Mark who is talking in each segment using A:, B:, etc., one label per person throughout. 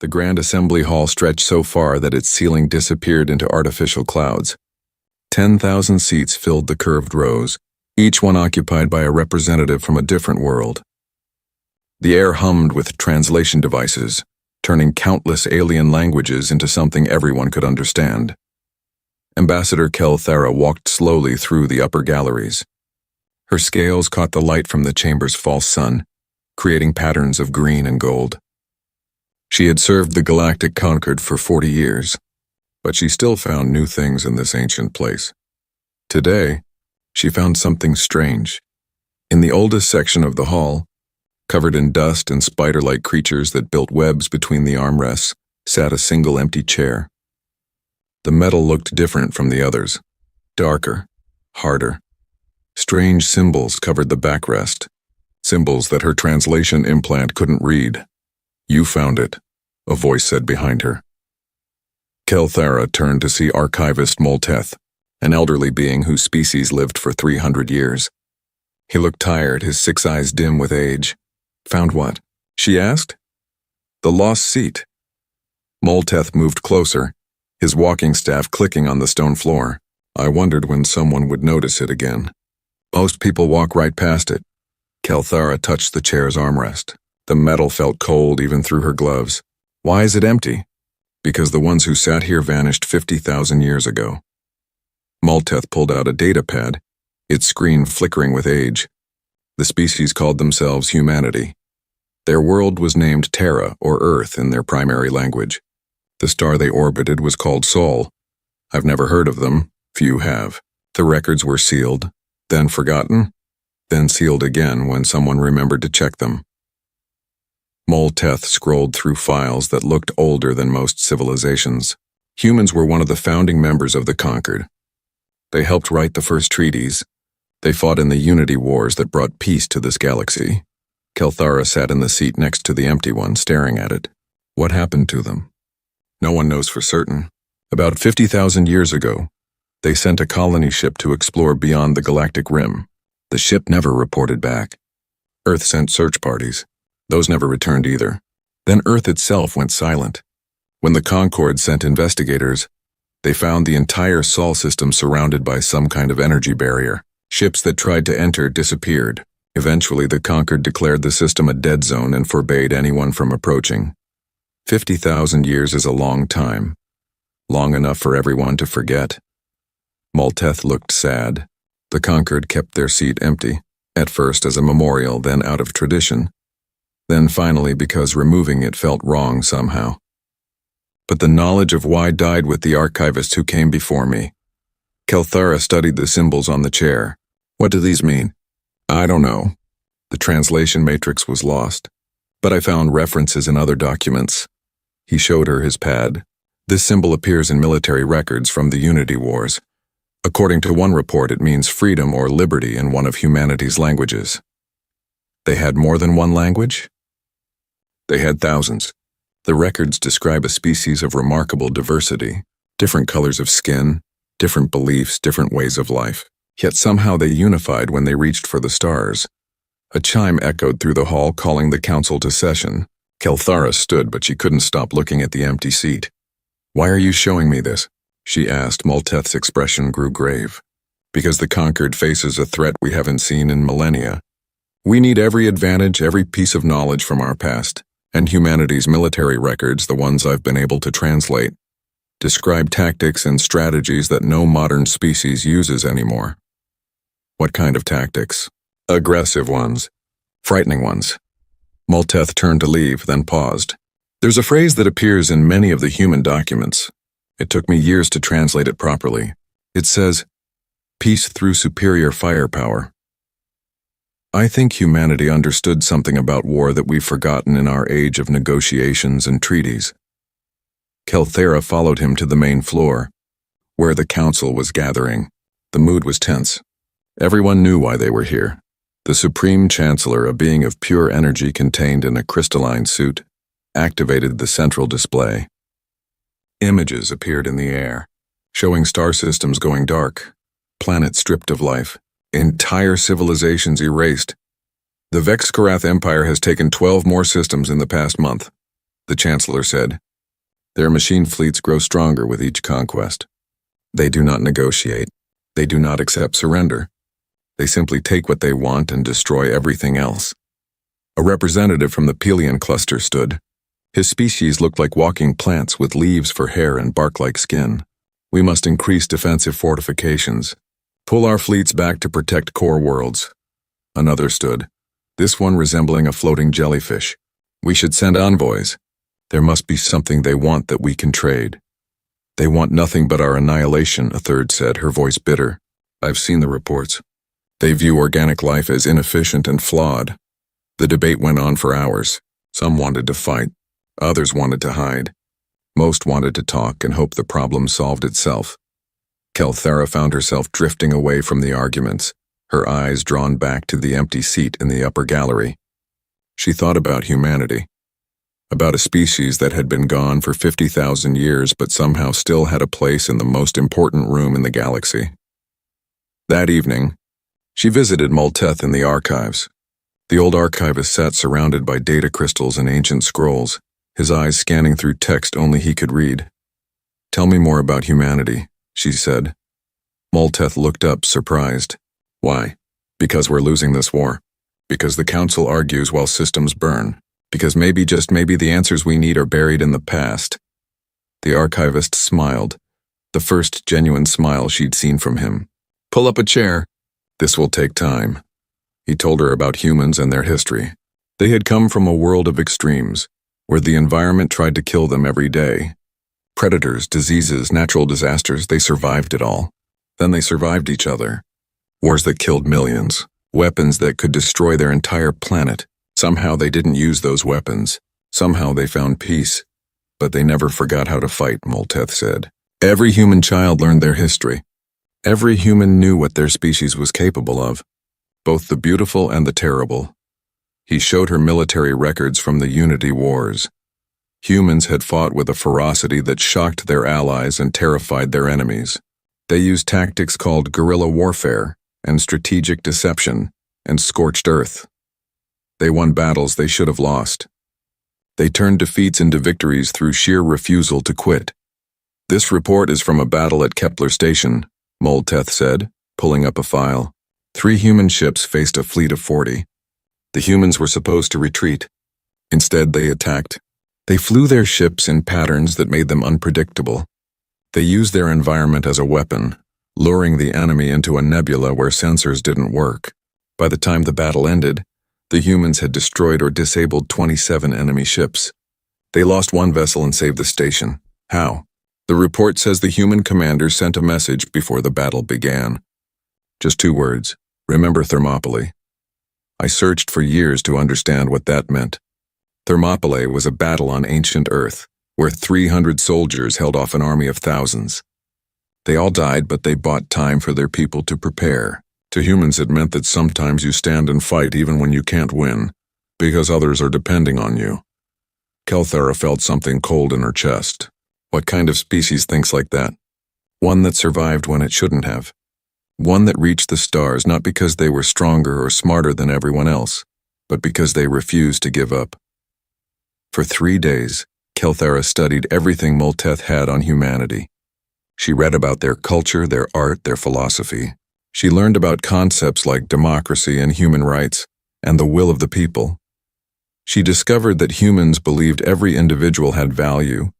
A: The grand assembly hall stretched so far that its ceiling disappeared into artificial clouds. 10,000 seats filled the curved rows, each one occupied by a representative from a different world. The air hummed with translation devices, turning countless alien languages into something everyone could understand. Ambassador Kelthara walked slowly through the upper galleries. Her scales caught the light from the chamber's false sun, creating patterns of green and gold. She had served the Galactic Concord for 40 years, but she still found new things in this ancient place. Today, she found something strange. In the oldest section of the hall, covered in dust and spider-like creatures that built webs between the armrests, sat a single empty chair. The metal looked different from the others, darker, harder. Strange symbols covered the backrest, symbols that her translation implant couldn't read. "You found it," a voice said behind her. Kelthara turned to see Archivist Molteth, an elderly being whose species lived for 300 years. He looked tired, his 6 eyes dim with age. "Found what?" she asked. "The lost seat." Molteth moved closer, his walking staff clicking on the stone floor. "I wondered when someone would notice it again. Most people walk right past it." Kelthara touched the chair's armrest. The metal felt cold even through her gloves. "Why is it empty?" "Because the ones who sat here vanished 50,000 years ago." Molteth pulled out a data pad, its screen flickering with age. The species called themselves humanity. Their world was named Terra, or Earth, in their primary language. The star they orbited was called Sol. I've never heard of them, few have. The records were sealed, then forgotten, then sealed again when someone remembered to check them. Molteth scrolled through files that looked older than most civilizations. Humans were one of the founding members of the Concord. They helped write the first treaties. They fought in the Unity Wars that brought peace to this galaxy. Kelthara sat in the seat next to the empty one, staring at it. What happened to them? No one knows for certain. About 50,000 years ago, they sent a colony ship to explore beyond the galactic rim. The ship never reported back. Earth sent search parties. Those never returned either. Then Earth itself went silent. When the Concord sent investigators, they found the entire Sol system surrounded by some kind of energy barrier. Ships that tried to enter disappeared. Eventually, the Concord declared the system a dead zone and forbade anyone from approaching. 50,000 years is a long time. Long enough for everyone to forget. Molteth looked sad. The Concord kept their seat empty, at first as a memorial, then out of tradition. Then finally because removing it felt wrong somehow. But the knowledge of why died with the archivists who came before me. Kelthara studied the symbols on the chair. What do these mean? I don't know. The translation matrix was lost, but I found references in other documents. He showed her his pad. This symbol appears in military records from the Unity Wars. According to one report, it means freedom or liberty in one of humanity's languages. They had more than one language? They had thousands. The records describe a species of remarkable diversity, different colors of skin, different beliefs, different ways of life. Yet somehow they unified when they reached for the stars. A chime echoed through the hall, calling the council to session. Kelthara stood, but she couldn't stop looking at the empty seat. "Why are you showing me this?" she asked. Molteth's expression grew grave. "Because the Concord faces a threat we haven't seen in millennia. We need every advantage, every piece of knowledge from our past, and humanity's military records, the ones I've been able to translate, describe tactics and strategies that no modern species uses anymore." "What kind of tactics?" "Aggressive ones. Frightening ones." Molteth turned to leave, then paused. "There's a phrase that appears in many of the human documents. It took me years to translate it properly. It says, 'Peace through superior firepower.' I think humanity understood something about war that we've forgotten in our age of negotiations and treaties." Kelthara followed him to the main floor, where the council was gathering. The mood was tense. Everyone knew why they were here. The Supreme Chancellor, a being of pure energy contained in a crystalline suit, activated the central display. Images appeared in the air, showing star systems going dark, planets stripped of life, entire civilizations erased. The Vexkarath Empire has taken 12 more systems in the past month. the Chancellor said. Their machine fleets grow stronger with each conquest. They do not negotiate. They do not accept surrender. They simply take what they want and destroy everything else. A representative from the Pelion cluster stood. His species looked like walking plants with leaves for hair and bark-like skin. We must increase defensive fortifications. Pull our fleets back to protect core worlds. Another stood, this one resembling a floating jellyfish. We should send envoys. There must be something they want that we can trade. They want nothing but our annihilation, a third said, her voice bitter. I've seen the reports. They view organic life as inefficient and flawed. The debate went on for hours. Some wanted to fight. Others wanted to hide. Most wanted to talk and hope the problem solved itself. Kelthera found herself drifting away from the arguments, her eyes drawn back to the empty seat in the upper gallery. She thought about humanity, about a species that had been gone for 50,000 years but somehow still had a place in the most important room in the galaxy. That evening, she visited Molteth in the archives. The old archivist sat surrounded by data crystals and ancient scrolls, his eyes scanning through text only he could read. Tell me more about humanity, she said. Molteth looked up, surprised. Why? Because we're losing this war. Because the Council argues while systems burn. Because maybe, just maybe, the answers we need are buried in the past. The archivist smiled, the first genuine smile she'd seen from him. Pull up a chair. This will take time. He told her about humans and their history. They had come from a world of extremes, where the environment tried to kill them every day. Predators, diseases, natural disasters, they survived it all. Then they survived each other. Wars that killed millions, weapons that could destroy their entire planet. Somehow they didn't use those weapons. Somehow they found peace. But they never forgot how to fight, Molteth said. Every human child learned their history. Every human knew what their species was capable of, both the beautiful and the terrible. He showed her military records from the Unity Wars. Humans had fought with a ferocity that shocked their allies and terrified their enemies. They used tactics called guerrilla warfare and strategic deception and scorched earth. They won battles they should have lost. They turned defeats into victories through sheer refusal to quit. This report is from a battle at Kepler Station, Molteth said, pulling up a file. 3 human ships faced a fleet of 40. The humans were supposed to retreat. Instead, they attacked. They flew their ships in patterns that made them unpredictable. They used their environment as a weapon, luring the enemy into a nebula where sensors didn't work. By the time the battle ended, the humans had destroyed or disabled 27 enemy ships. They lost 1 vessel and saved the station. How? The report says the human commander sent a message before the battle began. Just 2 words. Remember Thermopylae. I searched for years to understand what that meant. Thermopylae was a battle on ancient Earth, where 300 soldiers held off an army of thousands. They all died, but they bought time for their people to prepare. To humans, it meant that sometimes you stand and fight even when you can't win, because others are depending on you. Kelthera felt something cold in her chest. What kind of species thinks like that? One that survived when it shouldn't have. One that reached the stars not because they were stronger or smarter than everyone else, but because they refused to give up. For 3 days, Kelthera studied everything Molteth had on humanity. She read about their culture, their art, their philosophy. She learned about concepts like democracy and human rights, and the will of the people. She discovered that humans believed every individual had value,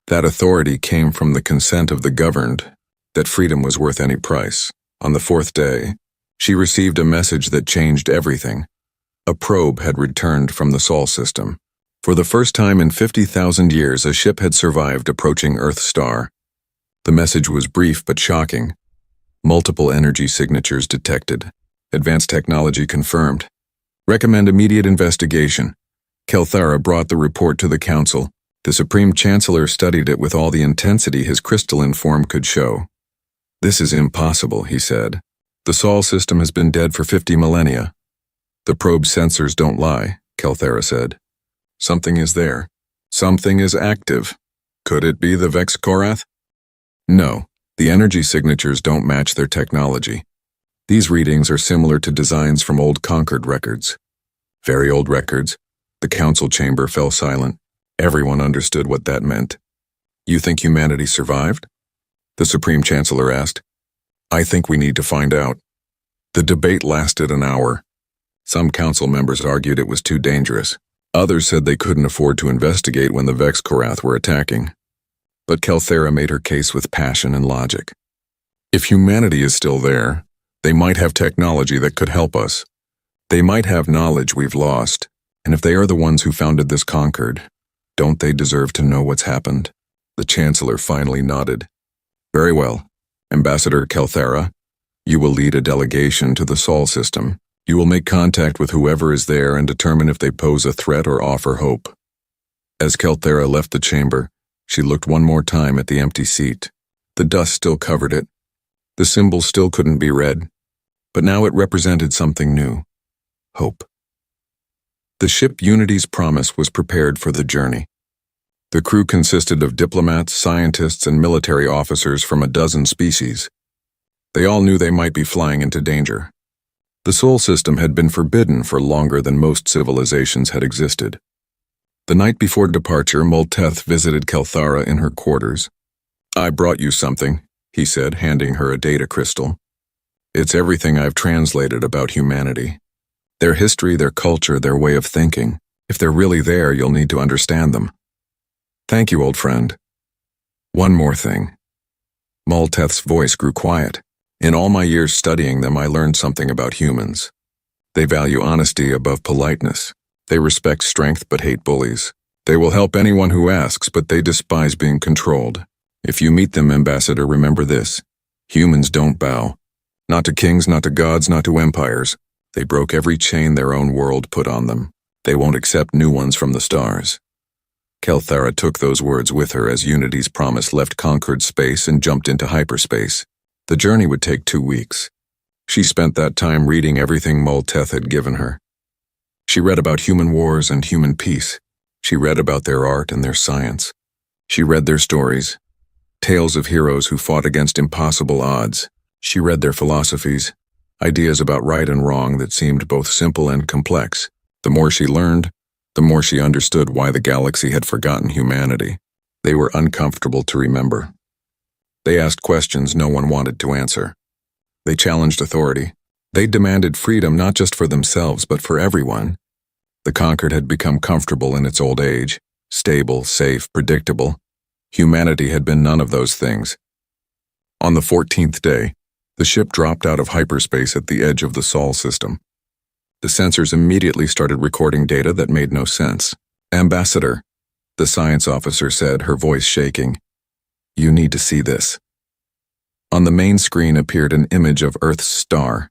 A: that authority came from the consent of the governed, that freedom was worth any price. On the 4th day, she received a message that changed everything. A probe had returned from the Sol system. For the first time in 50,000 years, a ship had survived approaching Earth's star. The message was brief but shocking. Multiple energy signatures detected. Advanced technology confirmed. Recommend immediate investigation. Kelthera brought the report to the Council. The Supreme Chancellor studied it with all the intensity his crystalline form could show. This is impossible, he said. The Sol system has been dead for 50 millennia. The probe sensors don't lie, Kelthera said. Something is there. Something is active. Could it be the Vex Korath? No, the energy signatures don't match their technology. These readings are similar to designs from old Concord records. Very old records. The council chamber fell silent. Everyone understood what that meant. You think humanity survived? The Supreme Chancellor asked. I think we need to find out. The debate lasted an hour. Some council members argued it was too dangerous. Others said they couldn't afford to investigate when the Vex Korath were attacking. But Kelthera made her case with passion and logic. If humanity is still there, they might have technology that could help us. They might have knowledge we've lost, and if they are the ones who founded this Concord, don't they deserve to know what's happened? The Chancellor finally nodded. Very well, Ambassador Kelthera, you will lead a delegation to the Sol system. You will make contact with whoever is there and determine if they pose a threat or offer hope. As Kelthera left the chamber, she looked one more time at the empty seat. The dust still covered it. The symbol still couldn't be read, but now it represented something new. Hope. The ship Unity's Promise was prepared for the journey. The crew consisted of diplomats, scientists, and military officers from a dozen species. They all knew they might be flying into danger. The Sol system had been forbidden for longer than most civilizations had existed. The night before departure, Molteth visited Kelthara in her quarters. I brought you something, he said, handing her a data crystal. It's everything I've translated about humanity. Their history, their culture, their way of thinking. If they're really there, you'll need to understand them. Thank you, old friend. One more thing. Molteth's voice grew quiet. In all my years studying them, I learned something about humans. They value honesty above politeness. They respect strength but hate bullies. They will help anyone who asks, but they despise being controlled. If you meet them, Ambassador, remember this. Humans don't bow. Not to kings, not to gods, not to empires. They broke every chain their own world put on them. They won't accept new ones from the stars. Kelthara took those words with her as Unity's Promise left conquered space and jumped into hyperspace. The journey would take 2 weeks. She spent that time reading everything Molteth had given her. She read about human wars and human peace. She read about their art and their science. She read their stories, tales of heroes who fought against impossible odds. She read their philosophies, ideas about right and wrong that seemed both simple and complex. The more she learned, the more she understood why the galaxy had forgotten humanity. They were uncomfortable to remember. They asked questions no one wanted to answer. They challenged authority. They demanded freedom not just for themselves but for everyone. The Conquered had become comfortable in its old age, stable, safe, predictable. Humanity had been none of those things. On the 14th day, the ship dropped out of hyperspace at the edge of the Sol system. The sensors immediately started recording data that made no sense. Ambassador, the science officer said, her voice shaking. You need to see this. On the main screen appeared an image of Earth's star,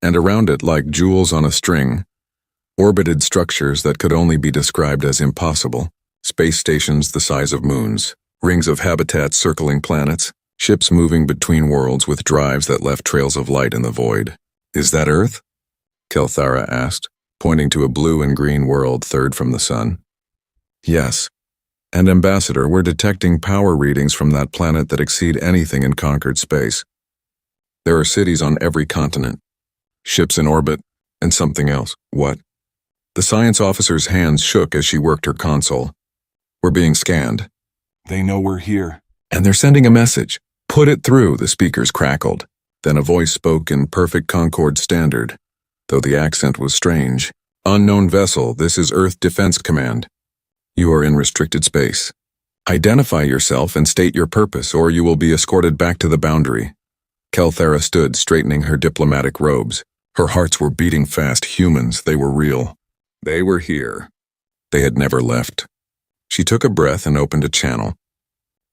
A: and around it, like jewels on a string, orbited structures that could only be described as impossible. Space stations the size of moons, rings of habitat circling planets, ships moving between worlds with drives that left trails of light in the void. Is that Earth? Kelthara asked, pointing to a blue and green world third from the sun. Yes. And Ambassador, we're detecting power readings from that planet that exceed anything in conquered space. There are cities on every continent, ships in orbit, and something else. What? The science officer's hands shook as she worked her console. We're being scanned. They know we're here. And they're sending a message. Put it through, the speakers crackled. Then a voice spoke in perfect Concord standard, though the accent was strange. Unknown vessel, this is Earth Defense Command. You are in restricted space. Identify yourself and state your purpose, or you will be escorted back to the boundary. Kelthara stood, straightening her diplomatic robes. Her hearts were beating fast. Humans, they were real. They were here. They had never left. She took a breath and opened a channel.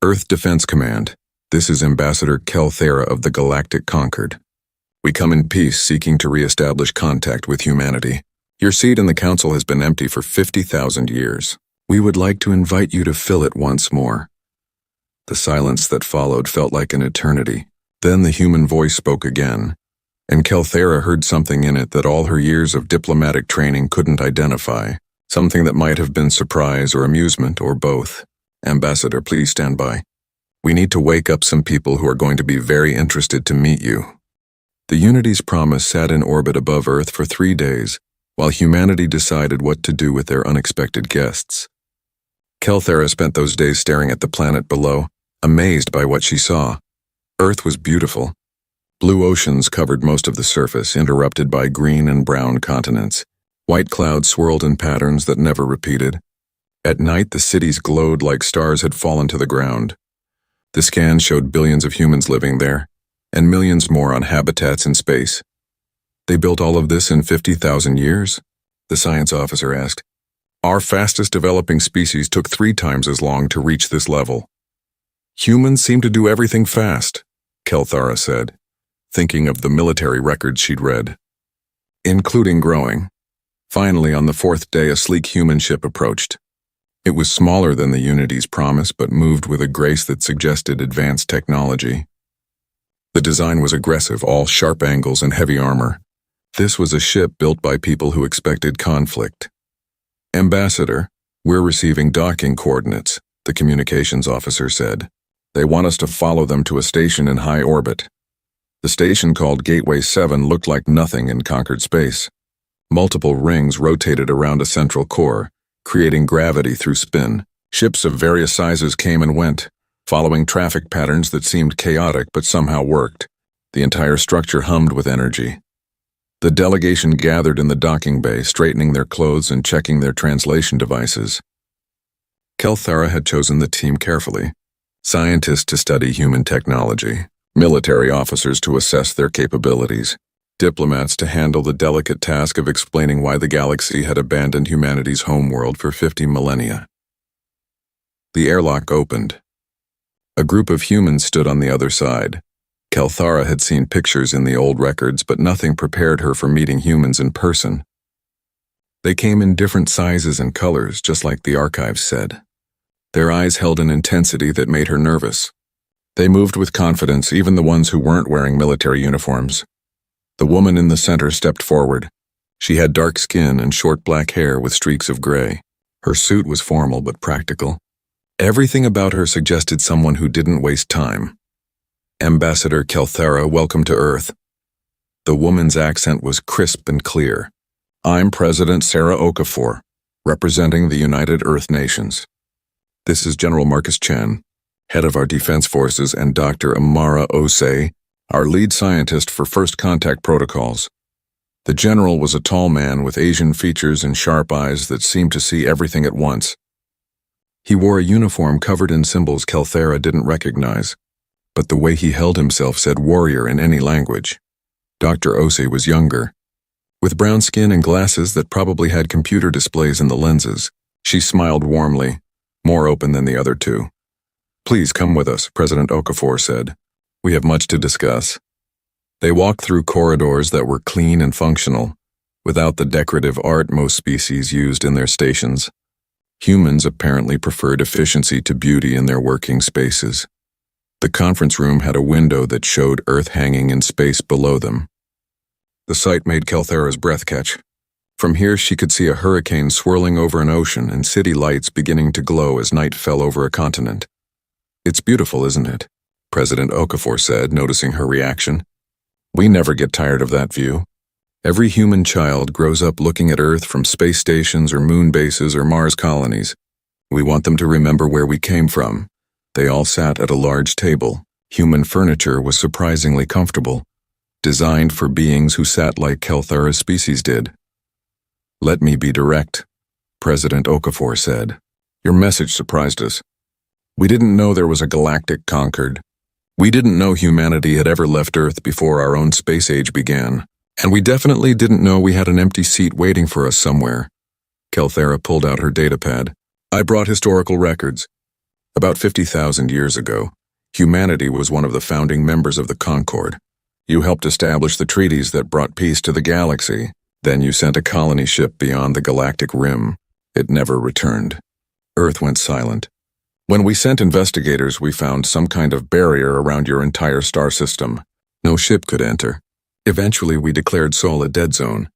A: Earth Defense Command, this is Ambassador Kelthara of the Galactic Concord. We come in peace, seeking to re-establish contact with humanity. Your seat in the Council has been empty for 50,000 years. We would like to invite you to fill it once more. The silence that followed felt like an eternity. Then the human voice spoke again, and Kelthara heard something in it that all her years of diplomatic training couldn't identify, something that might have been surprise or amusement or both. Ambassador, please stand by. We need to wake up some people who are going to be very interested to meet you. The Unity's Promise sat in orbit above Earth for 3 days, while humanity decided what to do with their unexpected guests. Kelthera spent those days staring at the planet below, amazed by what she saw. Earth was beautiful. Blue oceans covered most of the surface, interrupted by green and brown continents. White clouds swirled in patterns that never repeated. At night, the cities glowed like stars had fallen to the ground. The scan showed billions of humans living there, and millions more on habitats in space. They built all of this in 50,000 years? The science officer asked. Our fastest developing species took 3 times as long to reach this level. Humans seem to do everything fast, Kelthara said, thinking of the military records she'd read. Including growing. Finally, on the 4th day, a sleek human ship approached. It was smaller than the Unity's promise, but moved with a grace that suggested advanced technology. The design was aggressive, all sharp angles and heavy armor. This was a ship built by people who expected conflict. Ambassador, we're receiving docking coordinates, the communications officer said. They want us to follow them to a station in high orbit. The station, called Gateway 7, looked like nothing in conquered space. Multiple rings rotated around a central core, creating gravity through spin. Ships of various sizes came and went, following traffic patterns that seemed chaotic but somehow worked. The entire structure hummed with energy. The delegation gathered in the docking bay, straightening their clothes and checking their translation devices. Kelthara had chosen the team carefully. Scientists to study human technology, military officers to assess their capabilities, diplomats to handle the delicate task of explaining why the galaxy had abandoned humanity's homeworld for 50 millennia. The airlock opened. A group of humans stood on the other side. Kelthara had seen pictures in the old records, but nothing prepared her for meeting humans in person. They came in different sizes and colors, just like the archives said. Their eyes held an intensity that made her nervous. They moved with confidence, even the ones who weren't wearing military uniforms. The woman in the center stepped forward. She had dark skin and short black hair with streaks of gray. Her suit was formal but practical. Everything about her suggested someone who didn't waste time. Ambassador Kelthara, welcome to Earth. The woman's accent was crisp and clear. I'm President Sarah Okafor, representing the United Earth Nations. This is General Marcus Chen, head of our defense forces, and Dr. Amara Osei, our lead scientist for first contact protocols. The general was a tall man with Asian features and sharp eyes that seemed to see everything at once. He wore a uniform covered in symbols Kelthara didn't recognize, but the way he held himself said warrior in any language. Dr. Osei was younger. With brown skin and glasses that probably had computer displays in the lenses, she smiled warmly, more open than the other two. Please come with us, President Okafor said. We have much to discuss. They walked through corridors that were clean and functional, without the decorative art most species used in their stations. Humans apparently preferred efficiency to beauty in their working spaces. The conference room had a window that showed Earth hanging in space below them. The sight made Kelthara's breath catch. From here she could see a hurricane swirling over an ocean and city lights beginning to glow as night fell over a continent. It's beautiful, isn't it? President Okafor said, noticing her reaction. We never get tired of that view. Every human child grows up looking at Earth from space stations or moon bases or Mars colonies. We want them to remember where we came from. They all sat at a large table. Human furniture was surprisingly comfortable, designed for beings who sat like Kelthara's species did. Let me be direct, President Okafor said. Your message surprised us. We didn't know there was a galactic conquered. We didn't know humanity had ever left Earth before our own space age began. And we definitely didn't know we had an empty seat waiting for us somewhere. Kelthara pulled out her datapad. I brought historical records. About 50,000 years ago, humanity was one of the founding members of the Concord. You helped establish the treaties that brought peace to the galaxy. Then you sent a colony ship beyond the galactic rim. It never returned. Earth went silent. When we sent investigators, we found some kind of barrier around your entire star system. No ship could enter. Eventually, we declared Sol a dead zone.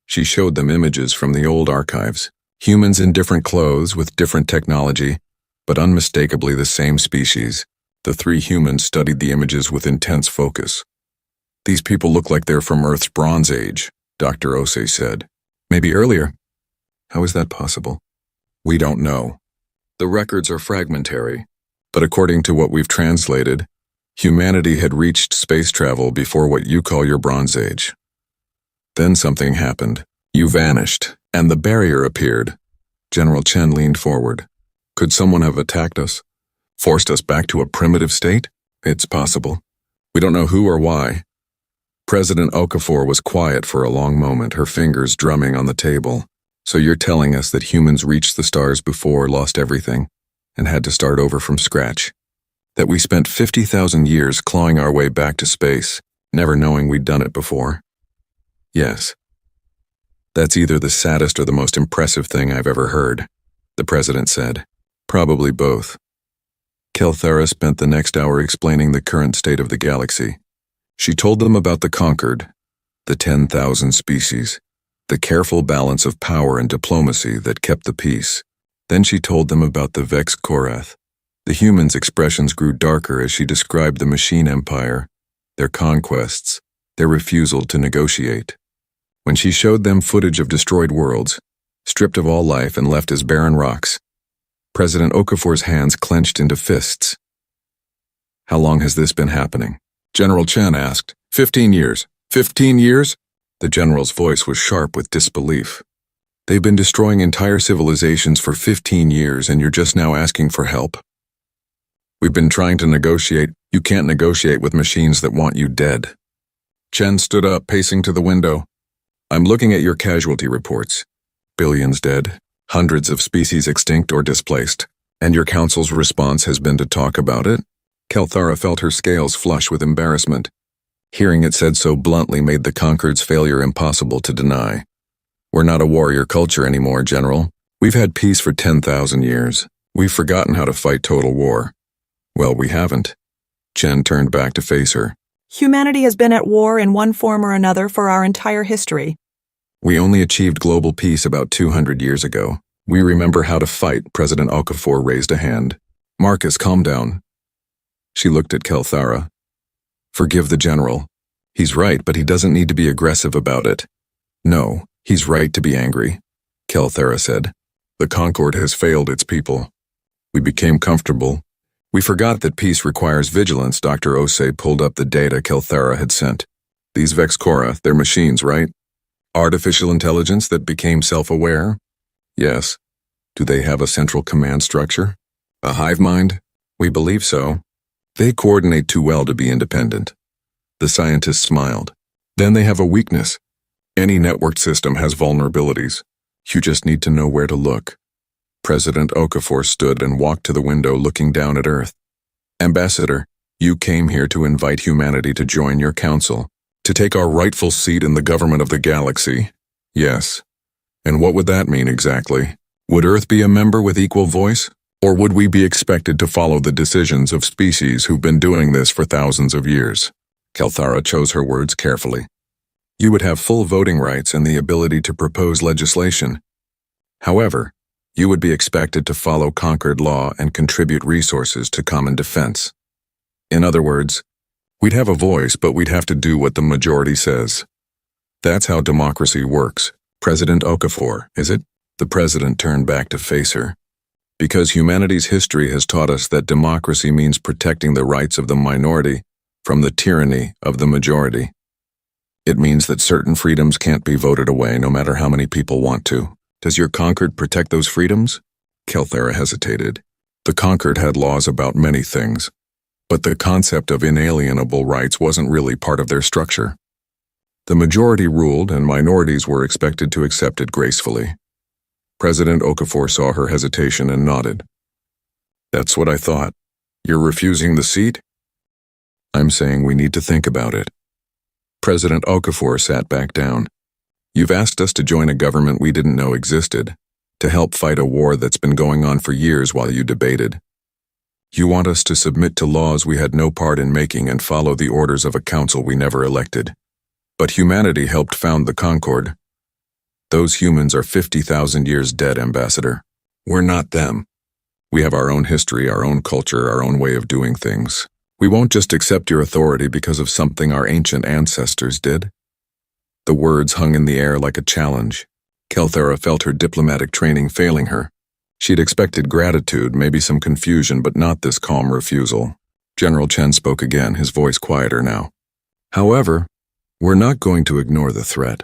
A: She showed them images from the old archives. Humans in different clothes with different technology, but unmistakably the same species. The 3 humans studied the images with intense focus. These people look like they're from Earth's Bronze Age, Dr. Osei said. Maybe earlier. How is that possible? We don't know. The records are fragmentary, but according to what we've translated, humanity had reached space travel before what you call your Bronze Age. Then something happened. You vanished, and the barrier appeared. General Chen leaned forward. Could someone have attacked us? Forced us back to a primitive state? It's possible. We don't know who or why. President Okafor was quiet for a long moment, her fingers drumming on the table. So you're telling us that humans reached the stars before, lost everything, and had to start over from scratch? That we spent 50,000 years clawing our way back to space, never knowing we'd done it before? Yes. That's either the saddest or the most impressive thing I've ever heard, the president said. Probably both. Kelthara spent the next hour explaining the current state of the galaxy. She told them about the conquered, the 10,000 species, the careful balance of power and diplomacy that kept the peace. Then she told them about the Vex Korath. The humans' expressions grew darker as she described the machine empire, their conquests, their refusal to negotiate. When she showed them footage of destroyed worlds, stripped of all life and left as barren rocks, President Okafor's hands clenched into fists. How long has this been happening? General Chen asked. 15 years. 15 years? The general's voice was sharp with disbelief. They've been destroying entire civilizations for 15 years and you're just now asking for help? We've been trying to negotiate. You can't negotiate with machines that want you dead. Chen stood up, pacing to the window. I'm looking at your casualty reports. Billions dead, hundreds of species extinct or displaced. And your council's response has been to talk about it? Kelthara felt her scales flush with embarrassment. Hearing it said so bluntly made the Conquered's failure impossible to deny. We're not a warrior culture anymore, General. We've had peace for 10,000 years. We've forgotten how to fight total war. Well, we haven't. Chen turned back to face her.
B: Humanity has been at war in one form or another for our entire history.
A: We only achieved global peace about 200 years ago. We remember how to fight. President Okafor raised a hand. Marcus, calm down. She looked at Kelthara. Forgive the general. He's right, but he doesn't need to be aggressive about it. No, he's right to be angry, Kelthara said. The Concord has failed its people. We became comfortable. We forgot that peace requires vigilance. Dr. Osei pulled up the data Kelthara had sent. These Vex Korath, they're machines, right? Artificial intelligence that became self-aware? Yes. Do they have a central command structure? A hive mind? We believe so. They coordinate too well to be independent. The scientist smiled. Then they have a weakness. Any networked system has vulnerabilities. You just need to know where to look. President Okafor stood and walked to the window looking down at Earth. Ambassador, you came here to invite humanity to join your council, to take our rightful seat in the government of the galaxy. Yes. And what would that mean exactly? Would Earth be a member with equal voice? Or would we be expected to follow the decisions of species who've been doing this for thousands of years? Kelthara chose her words carefully. You would have full voting rights and the ability to propose legislation. However, you would be expected to follow Concord law and contribute resources to common defense. In other words, we'd have a voice, but we'd have to do what the majority says. That's how democracy works. President Okafor, is it? The president turned back to face her. Because humanity's history has taught us that democracy means protecting the rights of the minority from the tyranny of the majority. It means that certain freedoms can't be voted away no matter how many people want to. Does your Concord protect those freedoms? Kelthara hesitated. The Concord had laws about many things, but the concept of inalienable rights wasn't really part of their structure. The majority ruled and minorities were expected to accept it gracefully. President Okafor saw her hesitation and nodded. That's what I thought. You're refusing the seat? I'm saying we need to think about it. President Okafor sat back down. You've asked us to join a government we didn't know existed, to help fight a war that's been going on for years while you debated. You want us to submit to laws we had no part in making and follow the orders of a council we never elected. But humanity helped found the Concord. Those humans are 50,000 years dead, Ambassador. We're not them. We have our own history, our own culture, our own way of doing things. We won't just accept your authority because of something our ancient ancestors did. The words hung in the air like a challenge. Kelthara felt her diplomatic training failing her. She'd expected gratitude, maybe some confusion, but not this calm refusal. General Chen spoke again, his voice quieter now. However, we're not going to ignore the threat.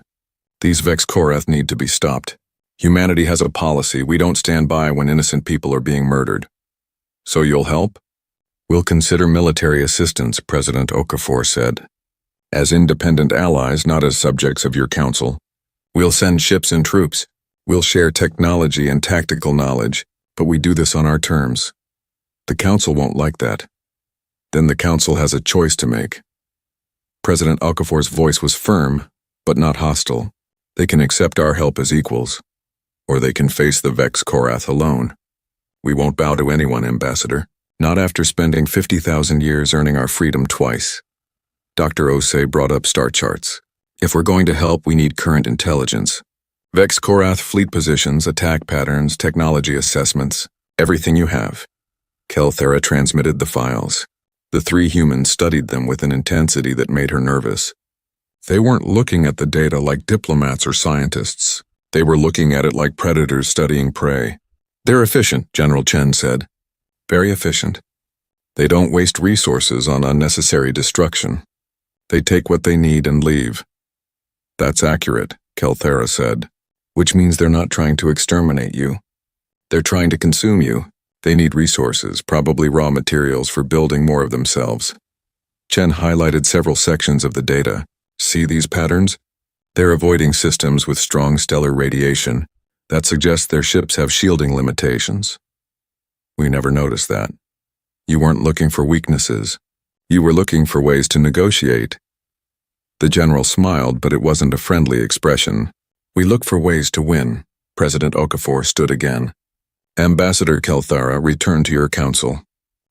A: These Vex Korath need to be stopped. Humanity has a policy: we don't stand by when innocent people are being murdered. So you'll help? We'll consider military assistance, President Okafor said. As independent allies, not as subjects of your council. We'll send ships and troops. We'll share technology and tactical knowledge, but we do this on our terms. The council won't like that. Then the council has a choice to make. President Okafor's voice was firm, but not hostile. They can accept our help as equals, or they can face the Vex Korath alone. We won't bow to anyone, Ambassador, not after spending 50,000 years earning our freedom twice. Dr. Osei brought up star charts. If we're going to help, we need current intelligence. Vex Korath fleet positions, attack patterns, technology assessments, everything you have. Kelthera transmitted the files. The three humans studied them with an intensity that made her nervous. They weren't looking at the data like diplomats or scientists. They were looking at it like predators studying prey. They're efficient, General Chen said. Very efficient. They don't waste resources on unnecessary destruction. They take what they need and leave. That's accurate, Kelthera said, which means they're not trying to exterminate you. They're trying to consume you. They need resources, probably raw materials for building more of themselves. Chen highlighted several sections of the data. See these patterns? They're avoiding systems with strong stellar radiation. That suggests their ships have shielding limitations. We never noticed that. You weren't looking for weaknesses. You were looking for ways to negotiate. The general smiled, but it wasn't a friendly expression. We look for ways to win. President Okafor stood again. Ambassador Kelthara, return to your council.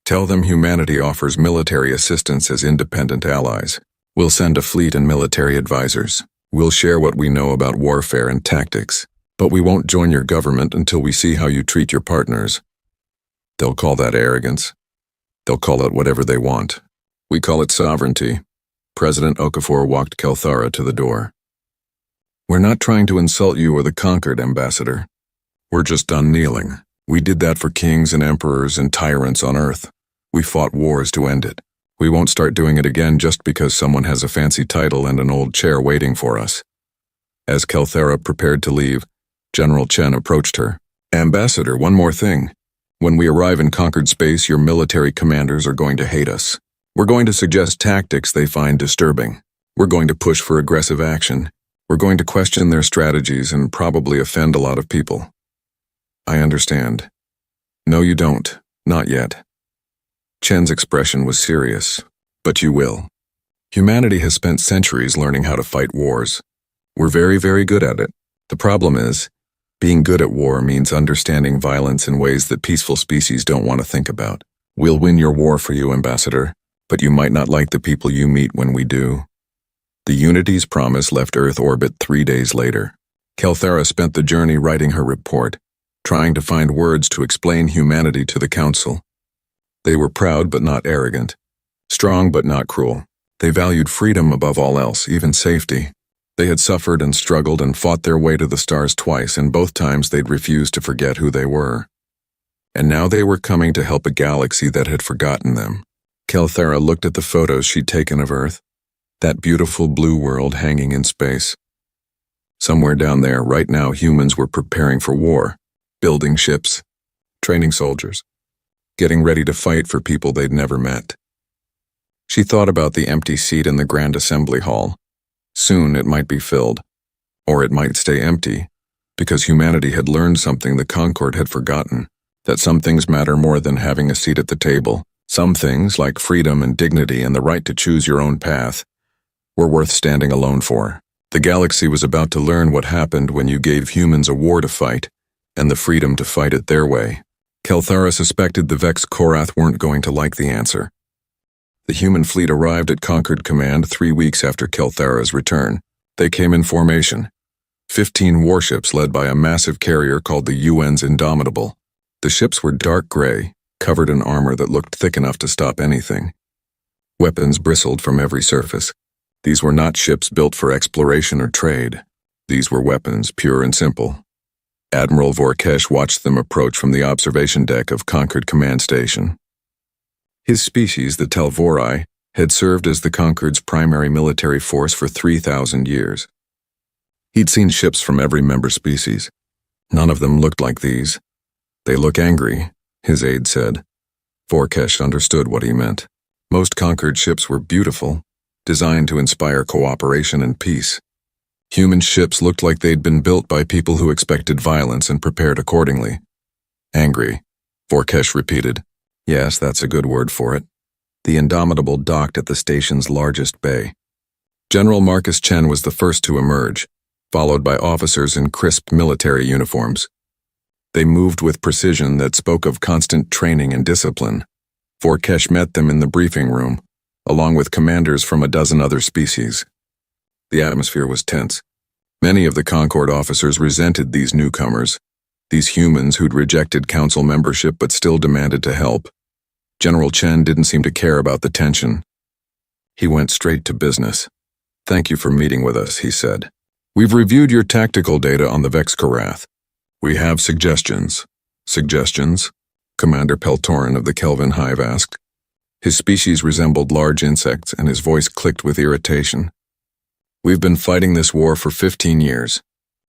A: Tell them humanity offers military assistance as independent allies. We'll send a fleet and military advisors. We'll share what we know about warfare and tactics. But we won't join your government until we see how you treat your partners. They'll call that arrogance. They'll call it whatever they want. We call it sovereignty. President Okafor walked Kelthara to the door. We're not trying to insult you or the conquered, Ambassador. We're just done kneeling. We did that for kings and emperors and tyrants on Earth. We fought wars to end it. We won't start doing it again just because someone has a fancy title and an old chair waiting for us. As Kelthara prepared to leave, General Chen approached her. Ambassador, one more thing. When we arrive in conquered space, your military commanders are going to hate us. We're going to suggest tactics they find disturbing. We're going to push for aggressive action. We're going to question their strategies and probably offend a lot of people. I understand. No, you don't. Not yet. Chen's expression was serious. But you will. Humanity has spent centuries learning how to fight wars. We're very, very good at it. The problem is, being good at war means understanding violence in ways that peaceful species don't want to think about. We'll win your war for you, Ambassador, but you might not like the people you meet when we do. The Unity's promise left Earth orbit 3 days later. Kelthara spent the journey writing her report, trying to find words to explain humanity to the Council. They were proud but not arrogant, strong but not cruel. They valued freedom above all else, even safety. They had suffered and struggled and fought their way to the stars twice, and both times they'd refused to forget who they were. And now they were coming to help a galaxy that had forgotten them. Kelthara looked at the photos she'd taken of Earth, that beautiful blue world hanging in space. Somewhere down there, right now, humans were preparing for war, building ships, training soldiers, getting ready to fight for people they'd never met. She thought about the empty seat in the Grand Assembly Hall. Soon it might be filled, or it might stay empty, because humanity had learned something the Concord had forgotten, that some things matter more than having a seat at the table. Some things, like freedom and dignity and the right to choose your own path, were worth standing alone for. The galaxy was about to learn what happened when you gave humans a war to fight, and the freedom to fight it their way. Kelthara suspected the Vex Korath weren't going to like the answer. The human fleet arrived at Concord Command 3 weeks after Kelthara's return. They came in formation. 15 warships led by a massive carrier called the UN's Indomitable. The ships were dark gray, covered in armor that looked thick enough to stop anything. Weapons bristled from every surface. These were not ships built for exploration or trade. These were weapons, pure and simple. Admiral Vorkesh watched them approach from the observation deck of Concord Command Station. His species, the Telvorai, had served as the Concord's primary military force for 3,000 years. He'd seen ships from every member species. None of them looked like these. They look angry, his aide said. Vorkesh understood what he meant. Most Concord ships were beautiful, designed to inspire cooperation and peace. Human ships looked like they'd been built by people who expected violence and prepared accordingly. Angry, Vorkesh repeated. Yes, that's a good word for it. The Indomitable docked at the station's largest bay. General Marcus Chen was the first to emerge, followed by officers in crisp military uniforms. They moved with precision that spoke of constant training and discipline. Vorkesh met them in the briefing room, along with commanders from a dozen other species. The atmosphere was tense. Many of the Concord officers resented these newcomers, these humans who'd rejected council membership but still demanded to help. General Chen didn't seem to care about the tension. He went straight to business. Thank you for meeting with us, he said. We've reviewed your tactical data on the Vex-Korath. We have suggestions. Suggestions? Commander Peltorin of the Kelvin Hive asked. His species resembled large insects, and his voice clicked with irritation. We've been fighting this war for 15 years.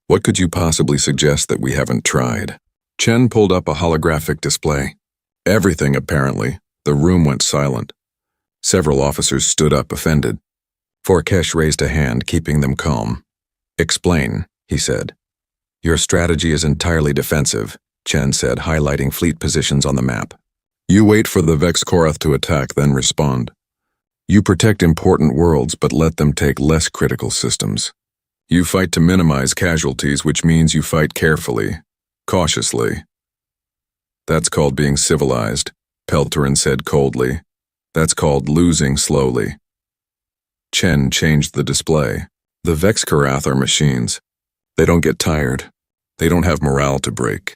A: What could you possibly suggest that we haven't tried? Chen pulled up a holographic display. Everything, apparently. The room went silent. Several officers stood up, offended. Vorkesh raised a hand, keeping them calm. Explain, he said. Your strategy is entirely defensive, Chen said, highlighting fleet positions on the map. You wait for the Vex-Korath to attack, then respond. You protect important worlds, but let them take less critical systems. You fight to minimize casualties, which means you fight carefully, cautiously. That's called being civilized, Peltorin said coldly. That's called losing slowly. Chen changed the display. The Vex-Korath are machines. They don't get tired. They don't have morale to break.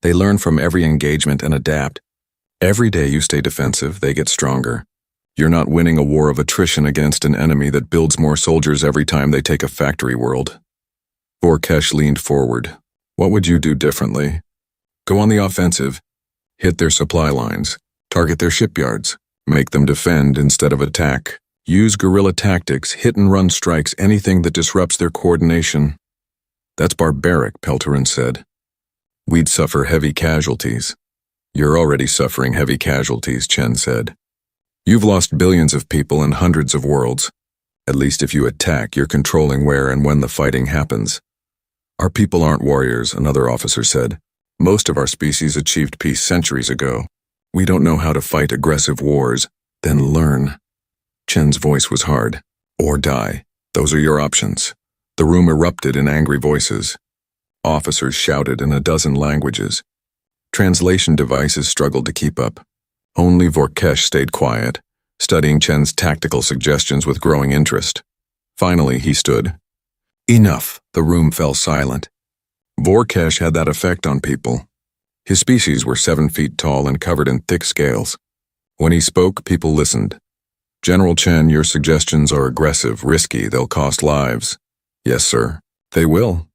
A: They learn from every engagement and adapt. Every day you stay defensive, they get stronger. You're not winning a war of attrition against an enemy that builds more soldiers every time they take a factory world. Vorkesh leaned forward. What would you do differently? Go on the offensive. Hit their supply lines. Target their shipyards. Make them defend instead of attack. Use guerrilla tactics, hit-and-run strikes, anything that disrupts their coordination. That's barbaric, Peltorin said. We'd suffer heavy casualties. You're already suffering heavy casualties, Chen said. You've lost billions of people and hundreds of worlds. At least if you attack, you're controlling where and when the fighting happens. Our people aren't warriors, another officer said. Most of our species achieved peace centuries ago. We don't know how to fight aggressive wars. Then learn. Chen's voice was hard. Or die. Those are your options. The room erupted in angry voices. Officers shouted in a dozen languages. Translation devices struggled to keep up. Only Vorkesh stayed quiet, studying Chen's tactical suggestions with growing interest. Finally, he stood. Enough. The room fell silent. Vorkesh had that effect on people. His species were 7 feet tall and covered in thick scales. When he spoke, people listened. General Chen, your suggestions are aggressive, risky, they'll cost lives. Yes, sir. They will.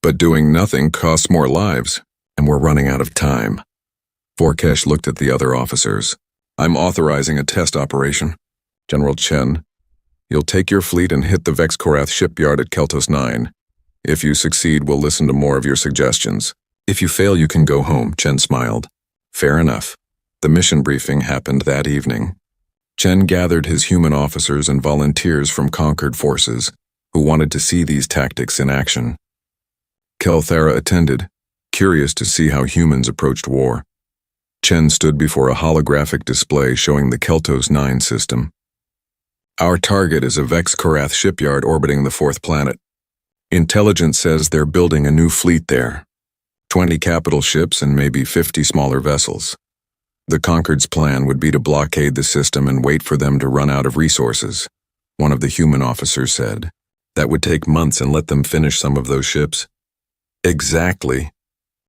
A: But doing nothing costs more lives, and we're running out of time. Vorkesh looked at the other officers. I'm authorizing a test operation. General Chen, you'll take your fleet and hit the Vex-Korath shipyard at Keltos 9. If you succeed, we'll listen to more of your suggestions. If you fail, you can go home, Chen smiled. Fair enough. The mission briefing happened that evening. Chen gathered his human officers and volunteers from Concord forces, who wanted to see these tactics in action. Kelthara attended, curious to see how humans approached war. Chen stood before a holographic display showing the Keltos 9 system. Our target is a Vex-Korath shipyard orbiting the 4th planet. Intelligence says they're building a new fleet there. 20 capital ships and maybe 50 smaller vessels. The Concord's plan would be to blockade the system and wait for them to run out of resources, one of the human officers said. That would take months and let them finish some of those ships. Exactly.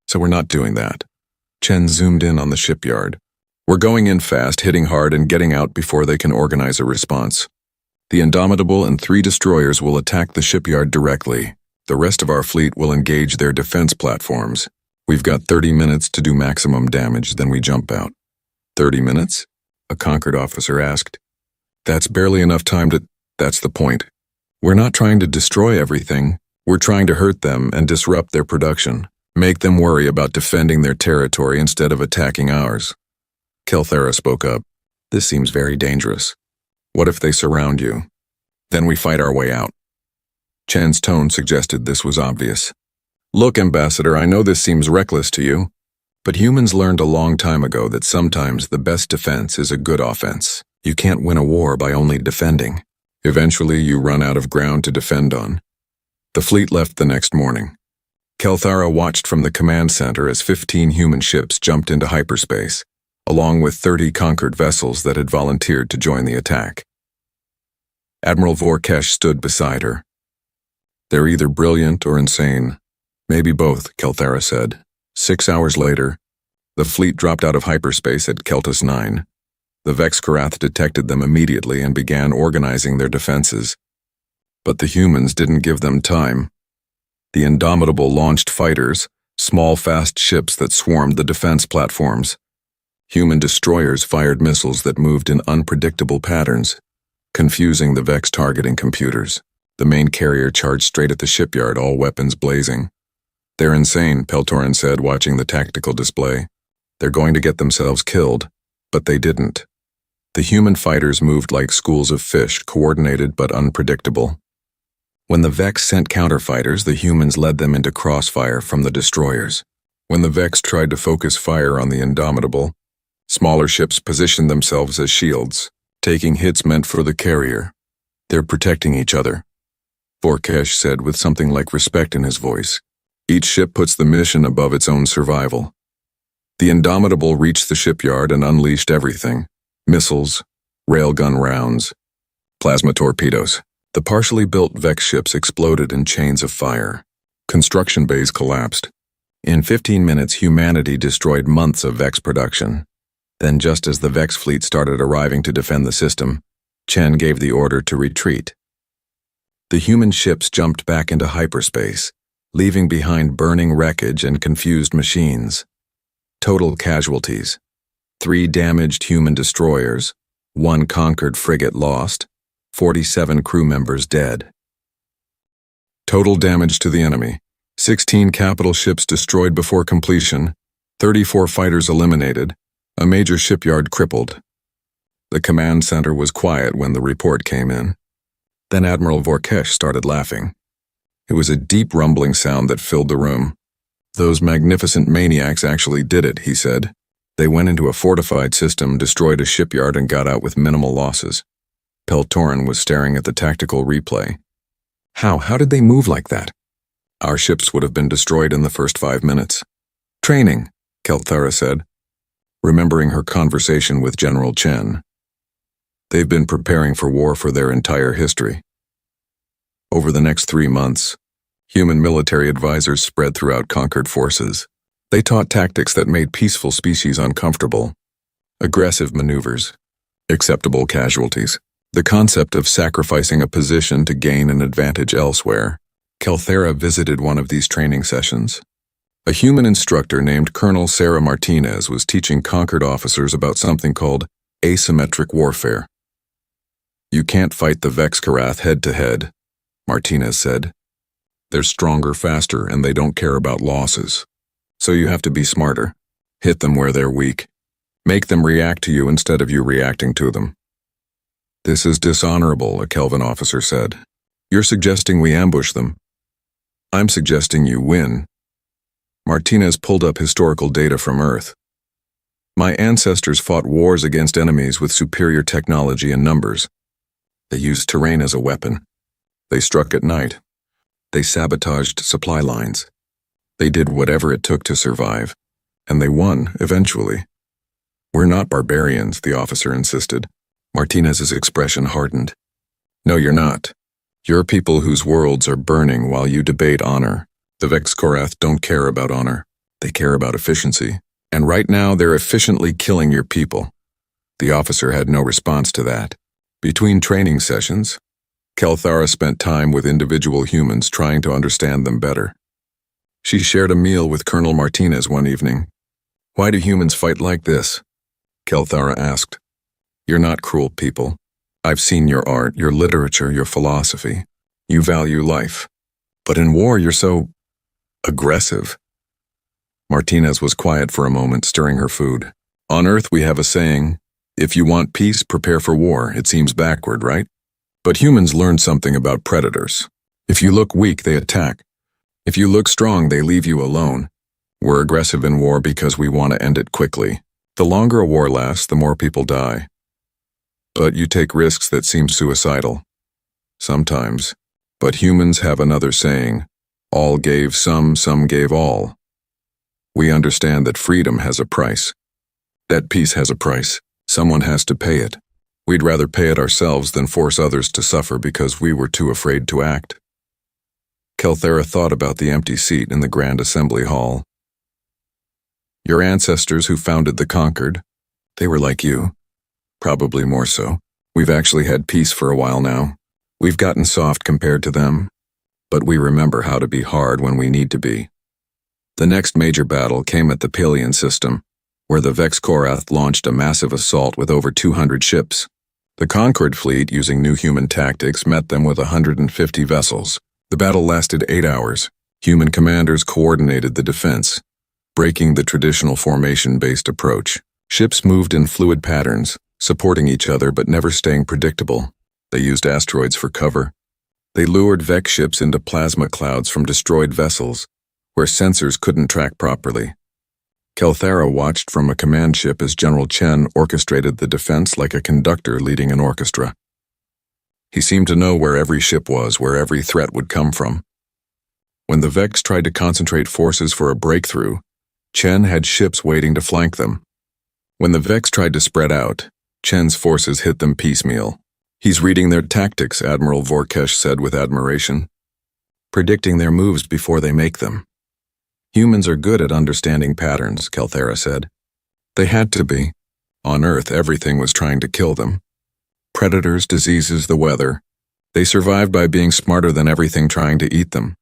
A: So we're not doing that. Chen zoomed in on the shipyard. We're going in fast, hitting hard, and getting out before they can organize a response. The Indomitable and 3 destroyers will attack the shipyard directly. The rest of our fleet will engage their defense platforms. We've got 30 minutes to do maximum damage, then we jump out. 30 minutes? A Concord officer asked. That's barely enough time to... That's the point. We're not trying to destroy everything. We're trying to hurt them and disrupt their production. Make them worry about defending their territory instead of attacking ours. Kelthera spoke up. This seems very dangerous. What if they surround you? Then we fight our way out. Chen's tone suggested this was obvious. Look, Ambassador, I know this seems reckless to you, but humans learned a long time ago that sometimes the best defense is a good offense. You can't win a war by only defending. Eventually, you run out of ground to defend on. The fleet left the next morning. Kelthara watched from the command center as 15 human ships jumped into hyperspace, along with 30 conquered vessels that had volunteered to join the attack. Admiral Vorkesh stood beside her. They're either brilliant or insane. Maybe both, Kelthara said. 6 hours later, the fleet dropped out of hyperspace at Keltus 9. The Vex-Karath detected them immediately and began organizing their defenses. But the humans didn't give them time. The Indomitable launched fighters, small fast ships that swarmed the defense platforms. Human destroyers fired missiles that moved in unpredictable patterns, confusing the Vex targeting computers. The main carrier charged straight at the shipyard, all weapons blazing. They're insane, Peltorin said, watching the tactical display. They're going to get themselves killed, but they didn't. The human fighters moved like schools of fish, coordinated but unpredictable. When the Vex sent counterfighters, the humans led them into crossfire from the destroyers. When the Vex tried to focus fire on the Indomitable, smaller ships positioned themselves as shields, taking hits meant for the carrier. They're protecting each other, Vorkesh said with something like respect in his voice. Each ship puts the mission above its own survival. The Indomitable reached the shipyard and unleashed everything. Missiles, railgun rounds, plasma torpedoes. The partially built Vex ships exploded in chains of fire. Construction bays collapsed. In 15 minutes, humanity destroyed months of Vex production. Then, just as the Vex fleet started arriving to defend the system, Chen gave the order to retreat. The human ships jumped back into hyperspace, leaving behind burning wreckage and confused machines. Total casualties: 3 damaged human destroyers, 1 conquered frigate lost, 47 crew members dead. Total damage to the enemy: 16 capital ships destroyed before completion, 34 fighters eliminated, a major shipyard crippled. The command center was quiet when the report came in. Then Admiral Vorkesh started laughing. It was a deep rumbling sound that filled the room. Those magnificent maniacs actually did it, he said. They went into a fortified system, destroyed a shipyard, and got out with minimal losses. Peltorin was staring at the tactical replay. How did they move like that? Our ships would have been destroyed in the first 5 minutes. Training, Kelthara said, remembering her conversation with General Chen. They've been preparing for war for their entire history. Over the next 3 months, human military advisors spread throughout conquered forces. They taught tactics that made peaceful species uncomfortable. Aggressive maneuvers, acceptable casualties, the concept of sacrificing a position to gain an advantage elsewhere. Kelthera visited one of these training sessions. A human instructor named Colonel Sarah Martinez was teaching conquered officers about something called asymmetric warfare. You can't fight the Vex-Karath head-to-head, Martinez said. They're stronger, faster, and they don't care about losses. So you have to be smarter. Hit them where they're weak. Make them react to you instead of you reacting to them. This is dishonorable, a Kelvin officer said. You're suggesting we ambush them. I'm suggesting you win. Martinez pulled up historical data from Earth. My ancestors fought wars against enemies with superior technology and numbers. They used terrain as a weapon. They struck at night. They sabotaged supply lines. They did whatever it took to survive. And they won, eventually. We're not barbarians, the officer insisted. Martinez's expression hardened. No, you're not. You're people whose worlds are burning while you debate honor. The Vex-Karath don't care about honor. They care about efficiency. And right now, they're efficiently killing your people. The officer had no response to that. Between training sessions, Kelthara spent time with individual humans trying to understand them better. She shared a meal with Colonel Martinez one evening. "Why do humans fight like this?" Kelthara asked. "You're not cruel people. I've seen your art, your literature, your philosophy. You value life. But in war, you're so aggressive." Martinez was quiet for a moment, stirring her food. "On Earth, we have a saying, if you want peace, prepare for war. It seems backward, right? But humans learned something about predators. If you look weak, they attack. If you look strong, they leave you alone. We're aggressive in war because we want to end it quickly. The longer a war lasts, the more people die. But you take risks that seem suicidal. Sometimes. But humans have another saying, all gave some gave all. We understand that freedom has a price. That peace has a price. Someone has to pay it. We'd rather pay it ourselves than force others to suffer because we were too afraid to act." Kelthara thought about the empty seat in the Grand Assembly Hall. "Your ancestors who founded the Concord, they were like you. Probably more so. We've actually had peace for a while now. We've gotten soft compared to them, but we remember how to be hard when we need to be." The next major battle came at the Pelion system, where the Vex Korath launched a massive assault with over 200 ships. The Concord fleet, using new human tactics, met them with 150 vessels. The battle lasted 8 hours. Human commanders coordinated the defense, breaking the traditional formation-based approach. Ships moved in fluid patterns, supporting each other but never staying predictable. They used asteroids for cover. They lured Vex ships into plasma clouds from destroyed vessels, where sensors couldn't track properly. Kelthara watched from a command ship as General Chen orchestrated the defense like a conductor leading an orchestra. He seemed to know where every ship was, where every threat would come from. When the Vex tried to concentrate forces for a breakthrough, Chen had ships waiting to flank them. When the Vex tried to spread out, Chen's forces hit them piecemeal. "He's reading their tactics," Admiral Vorkesh said with admiration. "Predicting their moves before they make them." "Humans are good at understanding patterns," Kelthara said. "They had to be. On Earth, everything was trying to kill them. Predators, diseases, the weather. They survived by being smarter than everything trying to eat them."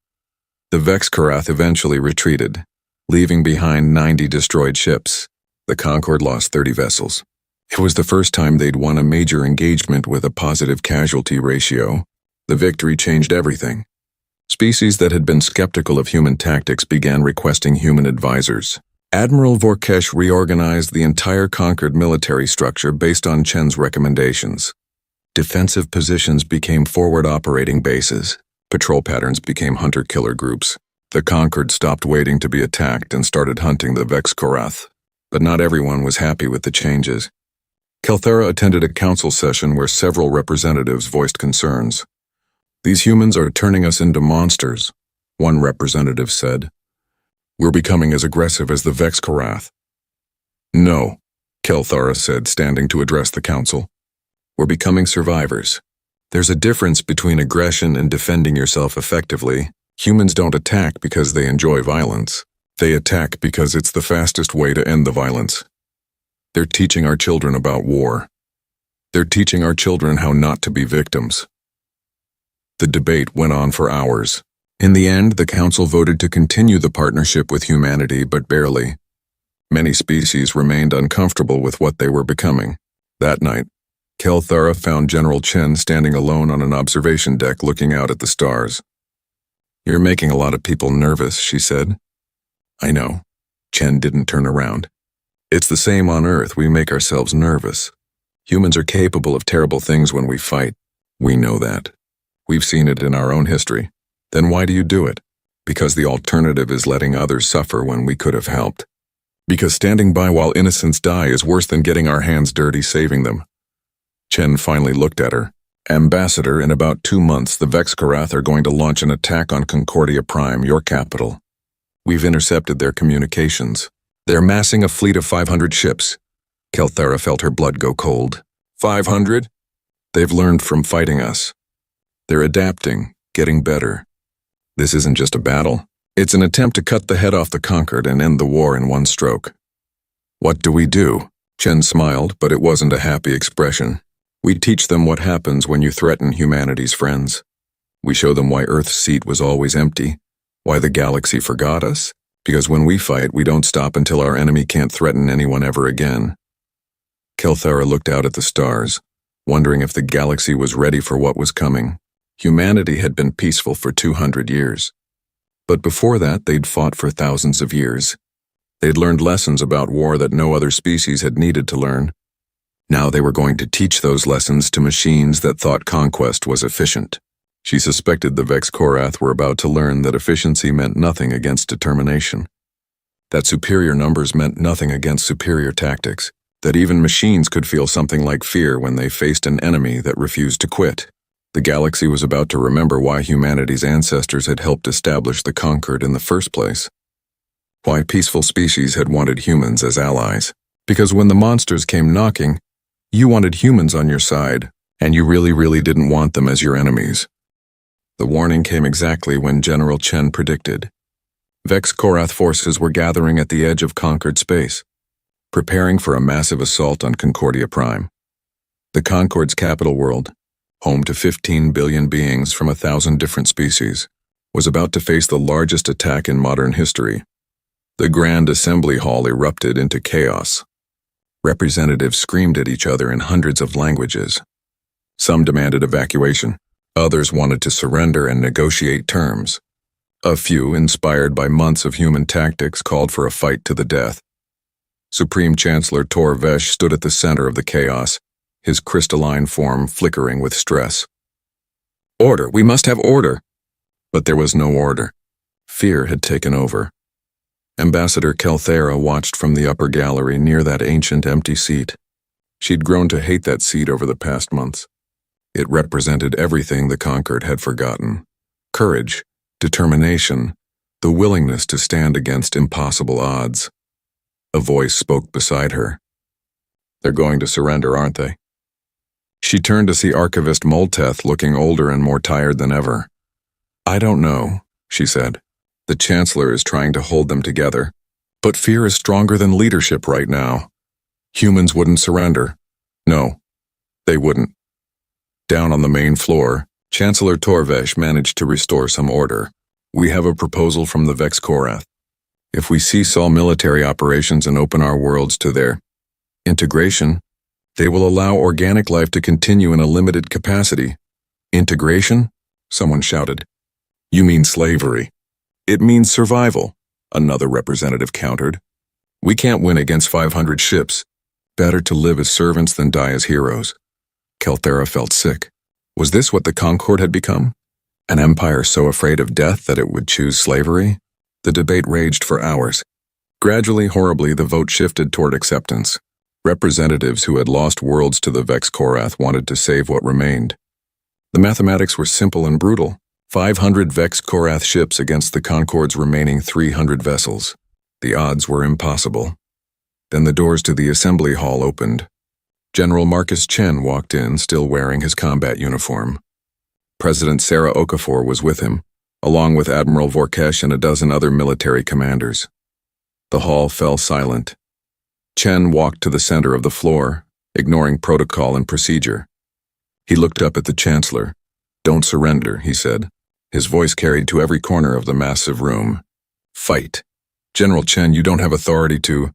A: The Vex Korath eventually retreated, leaving behind 90 destroyed ships. The Concord lost 30 vessels. It was the first time they'd won a major engagement with a positive casualty ratio. The victory changed everything. Species that had been skeptical of human tactics began requesting human advisors. Admiral Vorkesh reorganized the entire Concord military structure based on Chen's recommendations. Defensive positions became forward operating bases. Patrol patterns became hunter-killer groups. The Concord stopped waiting to be attacked and started hunting the Vex Korath. But not everyone was happy with the changes. Kelthara attended a council session where several representatives voiced concerns. "These humans are turning us into monsters," one representative said. "We're becoming as aggressive as the Vex Korath." "No," Kelthara said, standing to address the council. "We're becoming survivors. There's a difference between aggression and defending yourself effectively. Humans don't attack because they enjoy violence. They attack because it's the fastest way to end the violence. They're teaching our children about war. They're teaching our children how not to be victims." The debate went on for hours. In the end, the council voted to continue the partnership with humanity, but barely. Many species remained uncomfortable with what they were becoming. That night, Kelthara found General Chen standing alone on an observation deck looking out at the stars. "You're making a lot of people nervous," she said. "I know." Chen didn't turn around. "It's the same on Earth. We make ourselves nervous. Humans are capable of terrible things when we fight. We know that. We've seen it in our own history. Then why do you do it? Because the alternative is letting others suffer when we could have helped. Because standing by while innocents die is worse than getting our hands dirty saving them." Chen finally looked at her. "Ambassador, in about 2 months, the Vex Korath are going to launch an attack on Concordia Prime, your capital. We've intercepted their communications. They're massing a fleet of 500 ships." Kelthara felt her blood go cold. 500? They've learned from fighting us. They're adapting, getting better. This isn't just a battle. It's an attempt to cut the head off the Concord and end the war in one stroke. "What do we do?" Chen smiled, but it wasn't a happy expression. We teach them what happens when you threaten humanity's friends. We show them why Earth's seat was always empty, why the galaxy forgot us, because when we fight, we don't stop until our enemy can't threaten anyone ever again. Kelthera looked out at the stars, wondering if the galaxy was ready for what was coming. Humanity had been peaceful for 200 years. But before that, they'd fought for thousands of years. They'd learned lessons about war that no other species had needed to learn. Now they were going to teach those lessons to machines that thought conquest was efficient. She suspected the Vex Korath were about to learn that efficiency meant nothing against determination, that superior numbers meant nothing against superior tactics, that even machines could feel something like fear when they faced an enemy that refused to quit. The galaxy was about to remember why humanity's ancestors had helped establish the conquered in the first place. Why peaceful species had wanted humans as allies. Because when the monsters came knocking, you wanted humans on your side, and you really didn't want them as your enemies. The warning came exactly when General Chen predicted. Vex Korath forces were gathering at the edge of conquered space, preparing for a massive assault on Concordia Prime. The Concord's capital world, home to 15 billion beings from 1,000 different species, was about to face the largest attack in modern history. The Grand Assembly Hall erupted into chaos. Representatives screamed at each other in hundreds of languages. Some demanded evacuation. Others wanted to surrender and negotiate terms. A few, inspired by months of human tactics, called for a fight to the death. Supreme Chancellor Tor Vesh stood at the center of the chaos, his crystalline form flickering with stress. Order! We must have order! But there was no order. Fear had taken over. Ambassador Kelthera watched from the upper gallery near that ancient empty seat. She'd grown to hate that seat over the past months. It represented everything the conquered had forgotten. Courage, determination, the willingness to stand against impossible odds. A voice spoke beside her. They're going to surrender, aren't they? She turned to see Archivist Molteth looking older and more tired than ever. I don't know, she said. The Chancellor is trying to hold them together. But fear is stronger than leadership right now. Humans wouldn't surrender. No, they wouldn't. Down on the main floor, Chancellor Torvesh managed to restore some order. We have a proposal from the Vex Korath. If we cease all military operations and open our worlds to their integration, they will allow organic life to continue in a limited capacity. Integration? Someone shouted. You mean slavery. It means survival, another representative countered. We can't win against 500 ships. Better to live as servants than die as heroes. Kelthera felt sick. Was this what the Concord had become? An empire so afraid of death that it would choose slavery? The debate raged for hours. Gradually, horribly, the vote shifted toward acceptance. Representatives who had lost worlds to the Vex Korath wanted to save what remained. The mathematics were simple and brutal. 500 Vex Korath ships against the Concord's remaining 300 vessels. The odds were impossible. Then the doors to the assembly hall opened. General Marcus Chen walked in, still wearing his combat uniform. President Sarah Okafor was with him, along with Admiral Vorkesh and a dozen other military commanders. The hall fell silent. Chen walked to the center of the floor, ignoring protocol and procedure. He looked up at the Chancellor. Don't surrender, he said. His voice carried to every corner of the massive room. Fight. General Chen, you don't have authority to...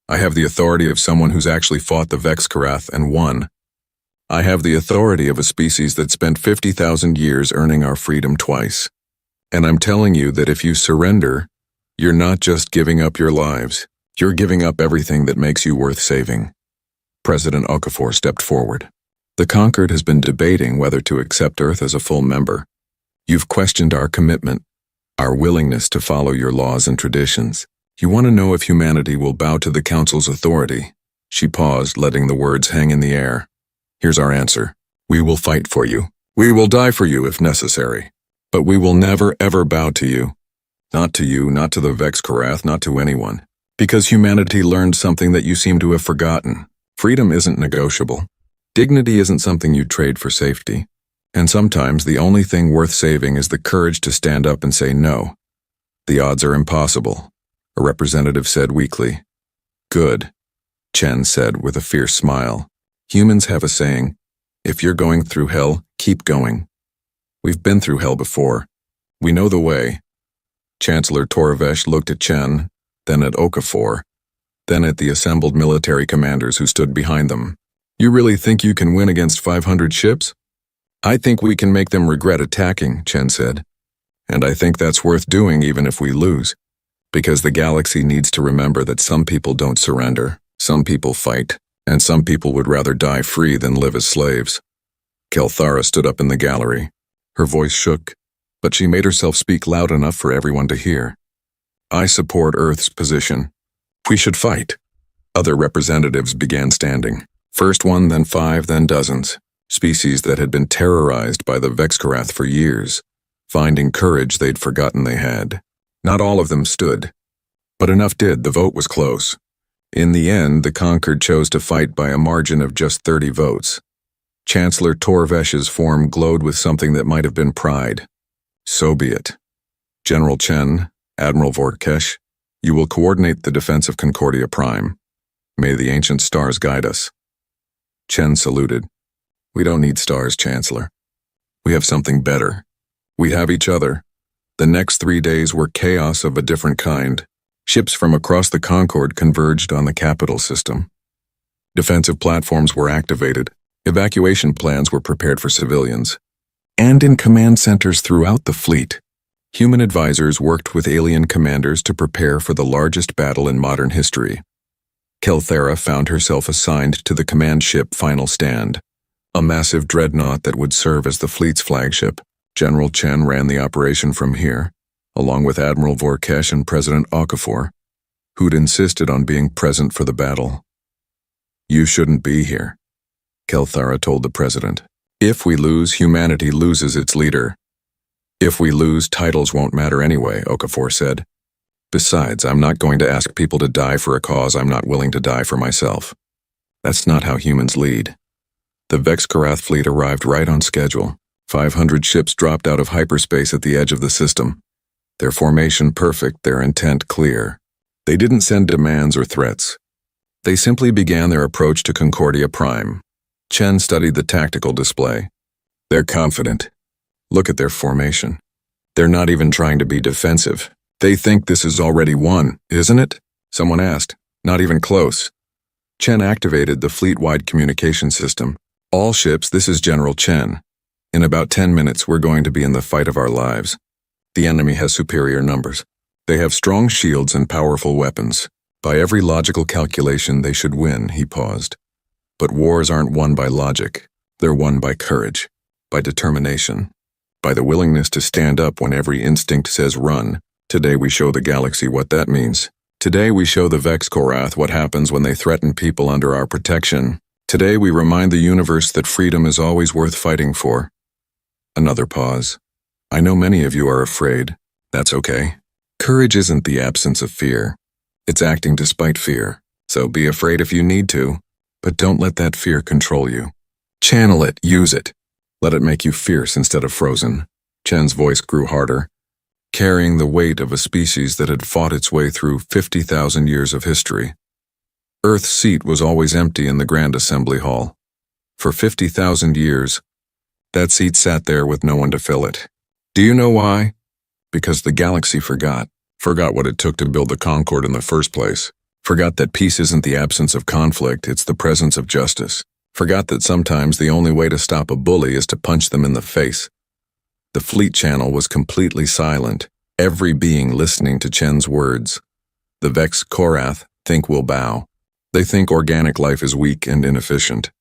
A: I have the authority of someone who's actually fought the Vex Korath and won. I have the authority of a species that spent 50,000 years earning our freedom twice. And I'm telling you that if you surrender, you're not just giving up your lives. You're giving up everything that makes you worth saving. President Okafor stepped forward. The Conquered has been debating whether to accept Earth as a full member. You've questioned our commitment, our willingness to follow your laws and traditions. You want to know if humanity will bow to the Council's authority. She paused, letting the words hang in the air. Here's our answer. We will fight for you. We will die for you if necessary. But we will never ever bow to you. Not to you, not to the Vex Korath, not to anyone. Because humanity learned something that you seem to have forgotten. Freedom isn't negotiable. Dignity isn't something you trade for safety. And sometimes the only thing worth saving is the courage to stand up and say no. The odds are impossible, a representative said weakly. Good, Chen said with a fierce smile. Humans have a saying, If you're going through hell, keep going. We've been through hell before. We know the way. Chancellor Torvesh looked at Chen, then at Okafor, then at the assembled military commanders who stood behind them. You really think you can win against 500 ships? I think we can make them regret attacking, Chen said. And I think that's worth doing even if we lose. Because the galaxy needs to remember that some people don't surrender, some people fight, and some people would rather die free than live as slaves. Kelthara stood up in the gallery. Her voice shook, but she made herself speak loud enough for everyone to hear. I support Earth's position. We should fight. Other representatives began standing. First one, then 5, then dozens. Species that had been terrorized by the Vexkarath for years, finding courage they'd forgotten they had. Not all of them stood, but enough did. The vote was close. In the end, the conquered chose to fight by a margin of just 30 votes. Chancellor Torvesh's form glowed with something that might have been pride. So be it. General Chen, Admiral Vorkesh, you will coordinate the defense of Concordia Prime. May the ancient stars guide us. Chen saluted. We don't need stars, Chancellor. We have something better. We have each other. The next 3 days were chaos of a different kind. Ships from across the Concord converged on the capital system. Defensive platforms were activated. Evacuation plans were prepared for civilians. And in command centers throughout the fleet, human advisors worked with alien commanders to prepare for the largest battle in modern history. Kelthara found herself assigned to the command ship Final Stand, a massive dreadnought that would serve as the fleet's flagship. General Chen ran the operation from here, along with Admiral Vorkesh and President Okafor, who'd insisted on being present for the battle. You shouldn't be here, Kelthara told the president. If we lose, humanity loses its leader. If we lose, titles won't matter anyway, Okafor said. Besides, I'm not going to ask people to die for a cause I'm not willing to die for myself. That's not how humans lead. The Vexkarath fleet arrived right on schedule. 500 ships dropped out of hyperspace at the edge of the system. Their formation perfect, their intent clear. They didn't send demands or threats. They simply began their approach to Concordia Prime. Chen studied the tactical display. They're confident. Look at their formation. They're not even trying to be defensive. They think this is already won, isn't it? Someone asked. Not even close. Chen activated the fleet-wide communication system. All ships, this is General Chen. In about 10 minutes, we're going to be in the fight of our lives. The enemy has superior numbers. They have strong shields and powerful weapons. By every logical calculation, they should win, he paused. But wars aren't won by logic. They're won by courage, by determination, by the willingness to stand up when every instinct says run. Today we show the galaxy what that means. Today we show the Vexkarath what happens when they threaten people under our protection. Today we remind the universe that freedom is always worth fighting for. Another pause. I know many of you are afraid. That's okay. Courage isn't the absence of fear. It's acting despite fear. So be afraid if you need to, but don't let that fear control you. Channel it, use it. Let it make you fierce instead of frozen. Chen's voice grew harder, carrying the weight of a species that had fought its way through 50,000 years of history. Earth's seat was always empty in the Grand Assembly Hall. For 50,000 years, that seat sat there with no one to fill it. Do you know why? Because the galaxy forgot what it took to build the Concord in the first place. Forgot that peace isn't the absence of conflict, it's the presence of justice. Forgot that sometimes the only way to stop a bully is to punch them in the face. The fleet channel was completely silent, every being listening to Chen's words. The Vexkarath think we'll bow. They think organic life is weak and inefficient.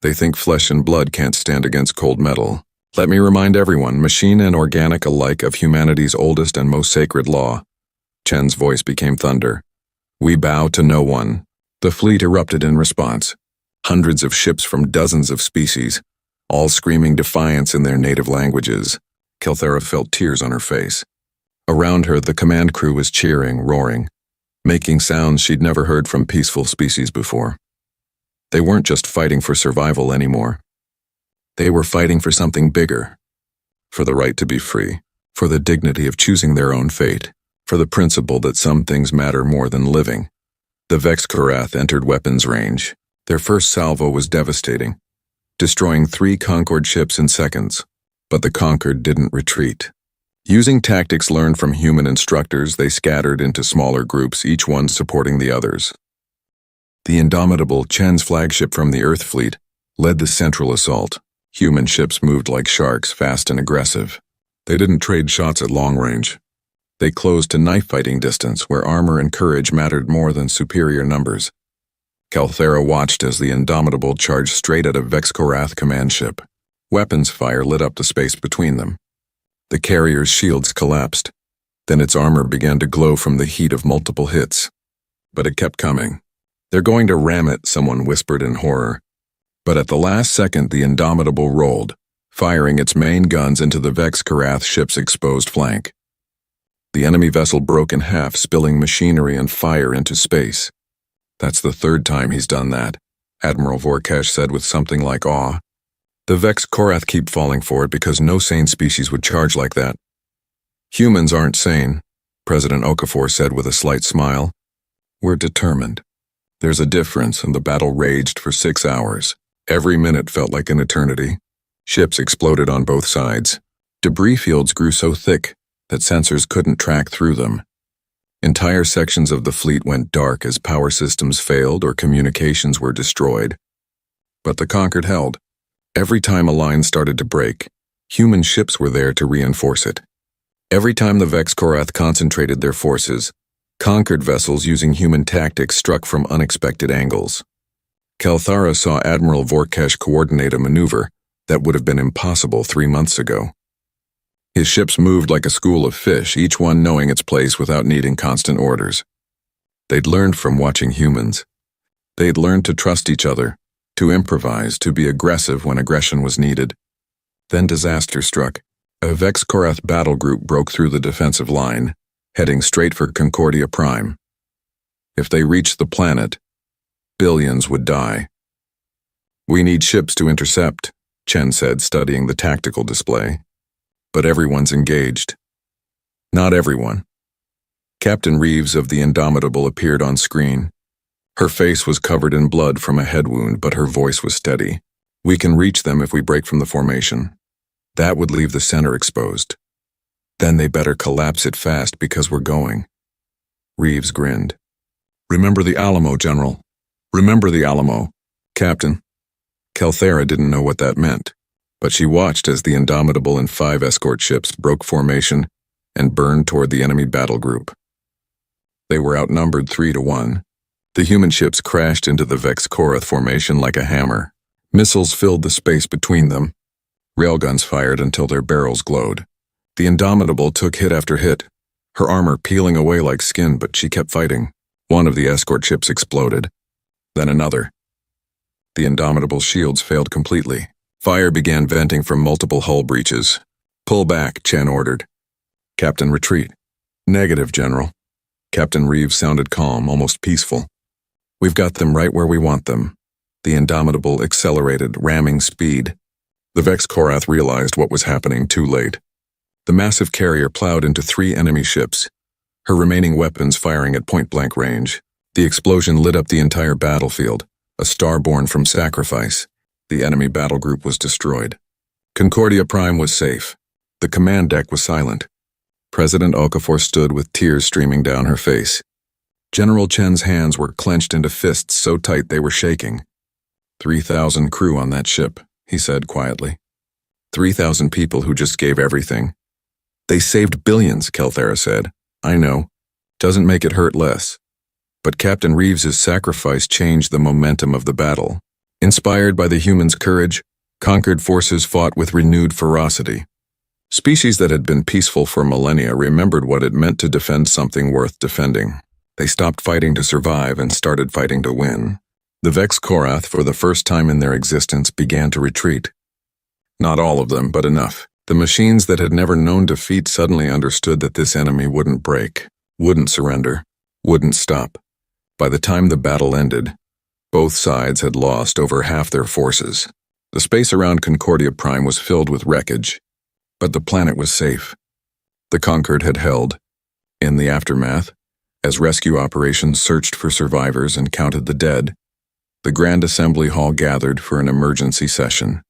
A: They think flesh and blood can't stand against cold metal. Let me remind everyone, machine and organic alike, of humanity's oldest and most sacred law. Chen's voice became thunder. We bow to no one. The fleet erupted in response. Hundreds of ships from dozens of species, all screaming defiance in their native languages. Kelthara felt tears on her face. Around her, the command crew was cheering, roaring, making sounds she'd never heard from peaceful species before. They weren't just fighting for survival anymore. They were fighting for something bigger. For the right to be free. For the dignity of choosing their own fate. For the principle that some things matter more than living. The Vexkarath entered weapons range. Their first salvo was devastating. destroying 3 Concorde ships in seconds. But the Concorde didn't retreat. Using tactics learned from human instructors, they scattered into smaller groups, each one supporting the others. The indomitable Chen's flagship from the Earth fleet led the central assault. Human ships moved like sharks, fast and aggressive. They didn't trade shots at long range. They closed to knife-fighting distance, where armor and courage mattered more than superior numbers. Calthera watched as the Indomitable charged straight at a Vex-Korath command ship. Weapons fire lit up the space between them. The carrier's shields collapsed. Then its armor began to glow from the heat of multiple hits. But it kept coming. "They're going to ram it," someone whispered in horror. But at the last second, the Indomitable rolled, firing its main guns into the Vex-Korath ship's exposed flank. The enemy vessel broke in half, spilling machinery and fire into space. "That's the 3rd time he's done that," Admiral Vorkash said with something like awe. "The Vex-Korath keep falling for it because no sane species would charge like that." "Humans aren't sane," President Okafor said with a slight smile. "We're determined." There's a difference, and the battle raged for 6 hours. Every minute felt like an eternity. Ships exploded on both sides. Debris fields grew so thick that sensors couldn't track through them. Entire sections of the fleet went dark as power systems failed or communications were destroyed. But the Concorde held. Every time a line started to break, human ships were there to reinforce it. Every time the Vex-Korath concentrated their forces, Concorde vessels using human tactics struck from unexpected angles. Calthara saw Admiral Vorkash coordinate a maneuver that would have been impossible 3 months ago. His ships moved like a school of fish, each one knowing its place without needing constant orders. They'd learned from watching humans. They'd learned to trust each other, to improvise, to be aggressive when aggression was needed. Then disaster struck. A Vex-Korath battle group broke through the defensive line, heading straight for Concordia Prime. If they reached the planet, billions would die. "We need ships to intercept," Chen said, studying the tactical display. "But everyone's engaged." "Not everyone." Captain Reeves of the Indomitable appeared on screen. Her face was covered in blood from a head wound, but her voice was steady. "We can reach them if we break from the formation. That would leave the center exposed. Then they better collapse it fast because we're going." Reeves grinned. "Remember the Alamo, General. Remember the Alamo, Captain." Calthera didn't know what that meant, but she watched as the Indomitable and 5 escort ships broke formation and burned toward the enemy battle group. They were outnumbered 3-1. The human ships crashed into the Vex-Korath formation like a hammer. Missiles filled the space between them. Railguns fired until their barrels glowed. The Indomitable took hit after hit, her armor peeling away like skin, but she kept fighting. One of the escort ships exploded. Then another. The Indomitable's shields failed completely. Fire began venting from multiple hull breaches. "Pull back," Chen ordered. "Captain, retreat." "Negative, General." Captain Reeves sounded calm, almost peaceful. "We've got them right where we want them." The Indomitable accelerated, ramming speed. The Vex-Korath realized what was happening too late. The massive carrier plowed into 3 enemy ships, her remaining weapons firing at point-blank range. The explosion lit up the entire battlefield, a star born from sacrifice. The enemy battle group was destroyed. Concordia Prime was safe. The command deck was silent. President Okafor stood with tears streaming down her face. General Chen's hands were clenched into fists so tight they were shaking. 3,000 crew on that ship, he said quietly. 3,000 people who just gave everything. "They saved billions," Calthera said. "I know. Doesn't make it hurt less." But Captain Reeves's sacrifice changed the momentum of the battle. Inspired by the humans' courage, conquered forces fought with renewed ferocity. Species that had been peaceful for millennia remembered what it meant to defend something worth defending. They stopped fighting to survive and started fighting to win. The Vex-Korath, for the first time in their existence, began to retreat. Not all of them, but enough. The machines that had never known defeat suddenly understood that this enemy wouldn't break, wouldn't surrender, wouldn't stop. By the time the battle ended, both sides had lost over half their forces. The space around Concordia Prime was filled with wreckage, but the planet was safe. The Concorde had held. In the aftermath, as rescue operations searched for survivors and counted the dead, The Grand Assembly Hall gathered for an emergency session.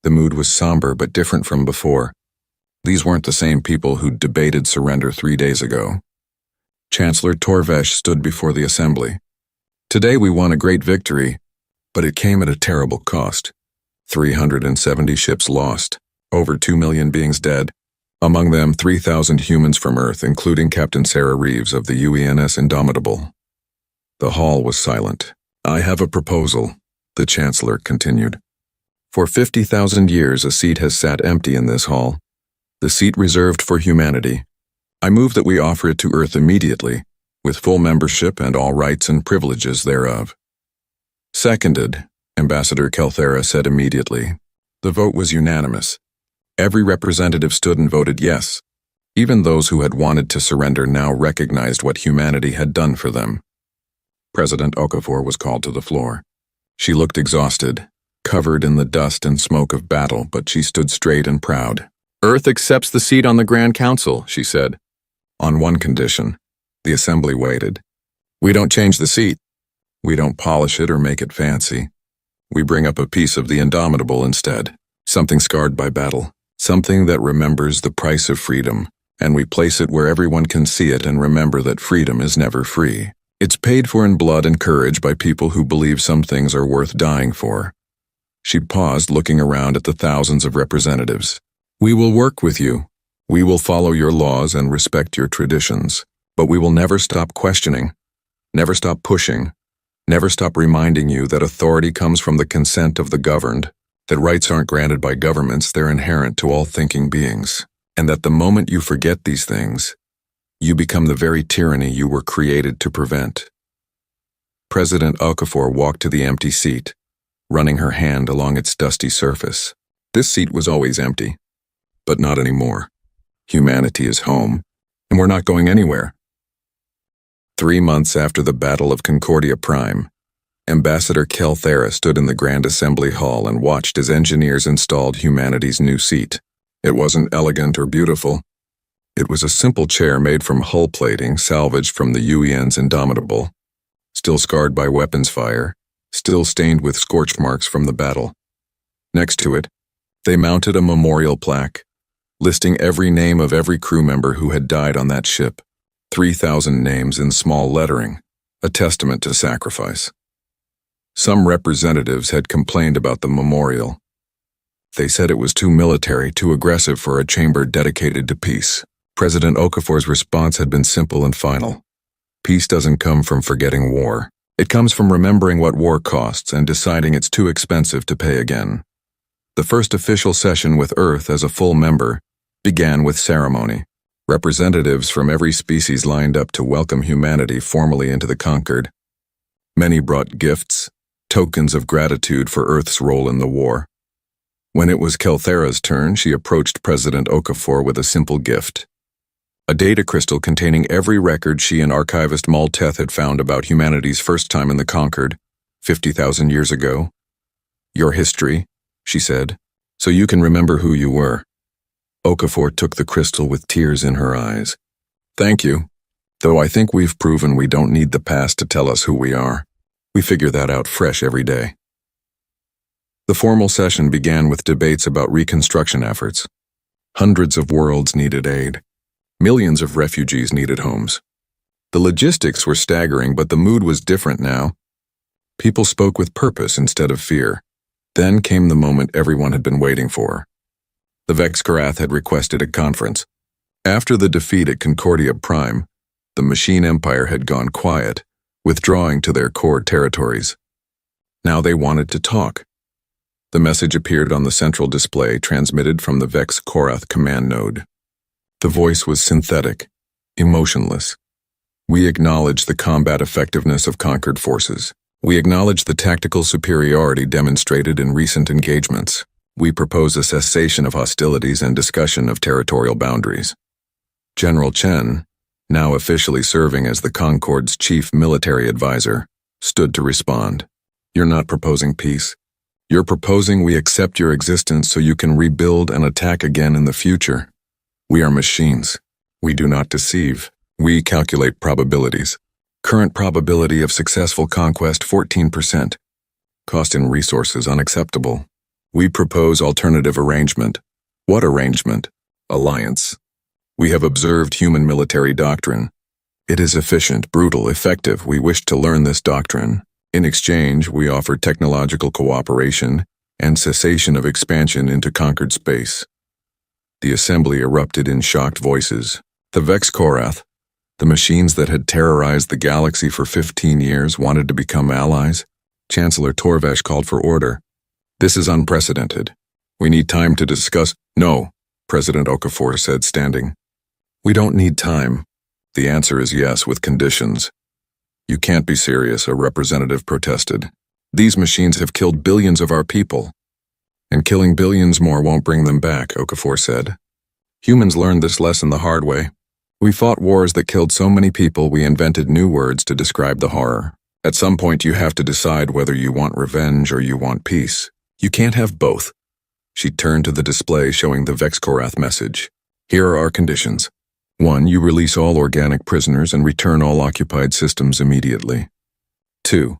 A: The mood was somber but different from before. These weren't the same people who'd debated surrender 3 days ago. Chancellor Torvesh stood before the assembly. Today we won a great victory, but it came at a terrible cost. 370 ships lost, over 2 million beings dead, among them 3,000 humans from Earth, including Captain Sarah Reeves of the UENS Indomitable. The hall was silent. I have a proposal, the Chancellor continued. For 50,000 years a seat has sat empty in this hall, the seat reserved for humanity. I move that we offer it to Earth immediately, with full membership and all rights and privileges thereof. Seconded, Ambassador Kelthera said immediately. The vote was unanimous. Every representative stood and voted yes. Even those who had wanted to surrender now recognized what humanity had done for them. President Okafor was called to the floor. She looked exhausted, covered in the dust and smoke of battle, but she stood straight and proud. Earth accepts the seat on the Grand Council, she said. On one condition. The assembly waited. We don't change the seat. We don't polish it or make it fancy. We bring up a piece of the Indomitable instead, something scarred by battle, something that remembers the price of freedom, and we place it where everyone can see it and remember that freedom is never free. It's paid for in blood and courage by people who believe some things are worth dying for. She paused, looking around at the thousands of representatives. We will work with you. We will follow your laws and respect your traditions, but we will never stop questioning, never stop pushing, never stop reminding you that authority comes from the consent of the governed, that rights aren't granted by governments, they're inherent to all thinking beings, and that the moment you forget these things, you become the very tyranny you were created to prevent. President Okafor walked to the empty seat, running her hand along its dusty surface. This seat was always empty, but not anymore. Humanity is home, and we're not going anywhere. 3 months after the Battle of Concordia Prime, Ambassador Kelthera stood in the Grand Assembly Hall and watched as engineers installed humanity's new seat. It wasn't elegant or beautiful. It was a simple chair made from hull plating salvaged from the UEN's Indomitable, still scarred by weapons fire, still stained with scorch marks from the battle. Next to it, they mounted a memorial plaque, listing every name of every crew member who had died on that ship. 3,000 names in small lettering, a testament to sacrifice. Some representatives had complained about the memorial. They said it was too military, too aggressive for a chamber dedicated to peace. President Okafor's response had been simple and final. Peace doesn't come from forgetting war. It comes from remembering what war costs and deciding it's too expensive to pay again. The first official session with Earth as a full member began with ceremony. Representatives from every species lined up to welcome humanity formally into the conquered. Many brought gifts, tokens of gratitude for Earth's role in the war. When it was Kelthera's turn, she approached President Okafor with a simple gift. A data crystal containing every record she and archivist Malteth had found about humanity's first time in the conquered, 50,000 years ago. Your history, she said, so you can remember who you were. Okafor took the crystal with tears in her eyes. Thank you, though I think we've proven we don't need the past to tell us who we are. We figure that out fresh every day. The formal session began with debates about reconstruction efforts. Hundreds of worlds needed aid. Millions of refugees needed homes. The logistics were staggering, but the mood was different now. People spoke with purpose instead of fear. Then came the moment everyone had been waiting for. The Vexkarath had requested a conference. After the defeat at Concordia Prime, the Machine Empire had gone quiet, withdrawing to their core territories. Now they wanted to talk. The message appeared on the central display transmitted from the Vexkarath command node. The voice was synthetic, emotionless. We acknowledge the combat effectiveness of conquered forces. We acknowledge the tactical superiority demonstrated in recent engagements. We propose a cessation of hostilities and discussion of territorial boundaries. General Chen, now officially serving as the Concord's chief military advisor, stood to respond. You're not proposing peace. You're proposing we accept your existence so you can rebuild and attack again in the future. We are machines. We do not deceive. We calculate probabilities. Current probability of successful conquest 14%. Cost in resources unacceptable. We propose alternative arrangement. What arrangement? Alliance. We have observed human military doctrine. It is efficient, brutal, effective. We wish to learn this doctrine. In exchange, we offer technological cooperation and cessation of expansion into conquered space. The assembly erupted in shocked voices. The Vex-Korath, the machines that had terrorized the galaxy for 15 years, wanted to become allies. Chancellor Torvesh called for order. This is unprecedented. We need time to discuss. No, President Okafor said, standing. We don't need time. The answer is yes, with conditions. You can't be serious, a representative protested. These machines have killed billions of our people. And killing billions more won't bring them back, Okafor said. Humans learned this lesson the hard way. We fought wars that killed so many people we invented new words to describe the horror. At some point you have to decide whether you want revenge or you want peace. You can't have both. She turned to the display showing the Vex-Korath message. Here are our conditions. 1. You release all organic prisoners and return all occupied systems immediately. 2.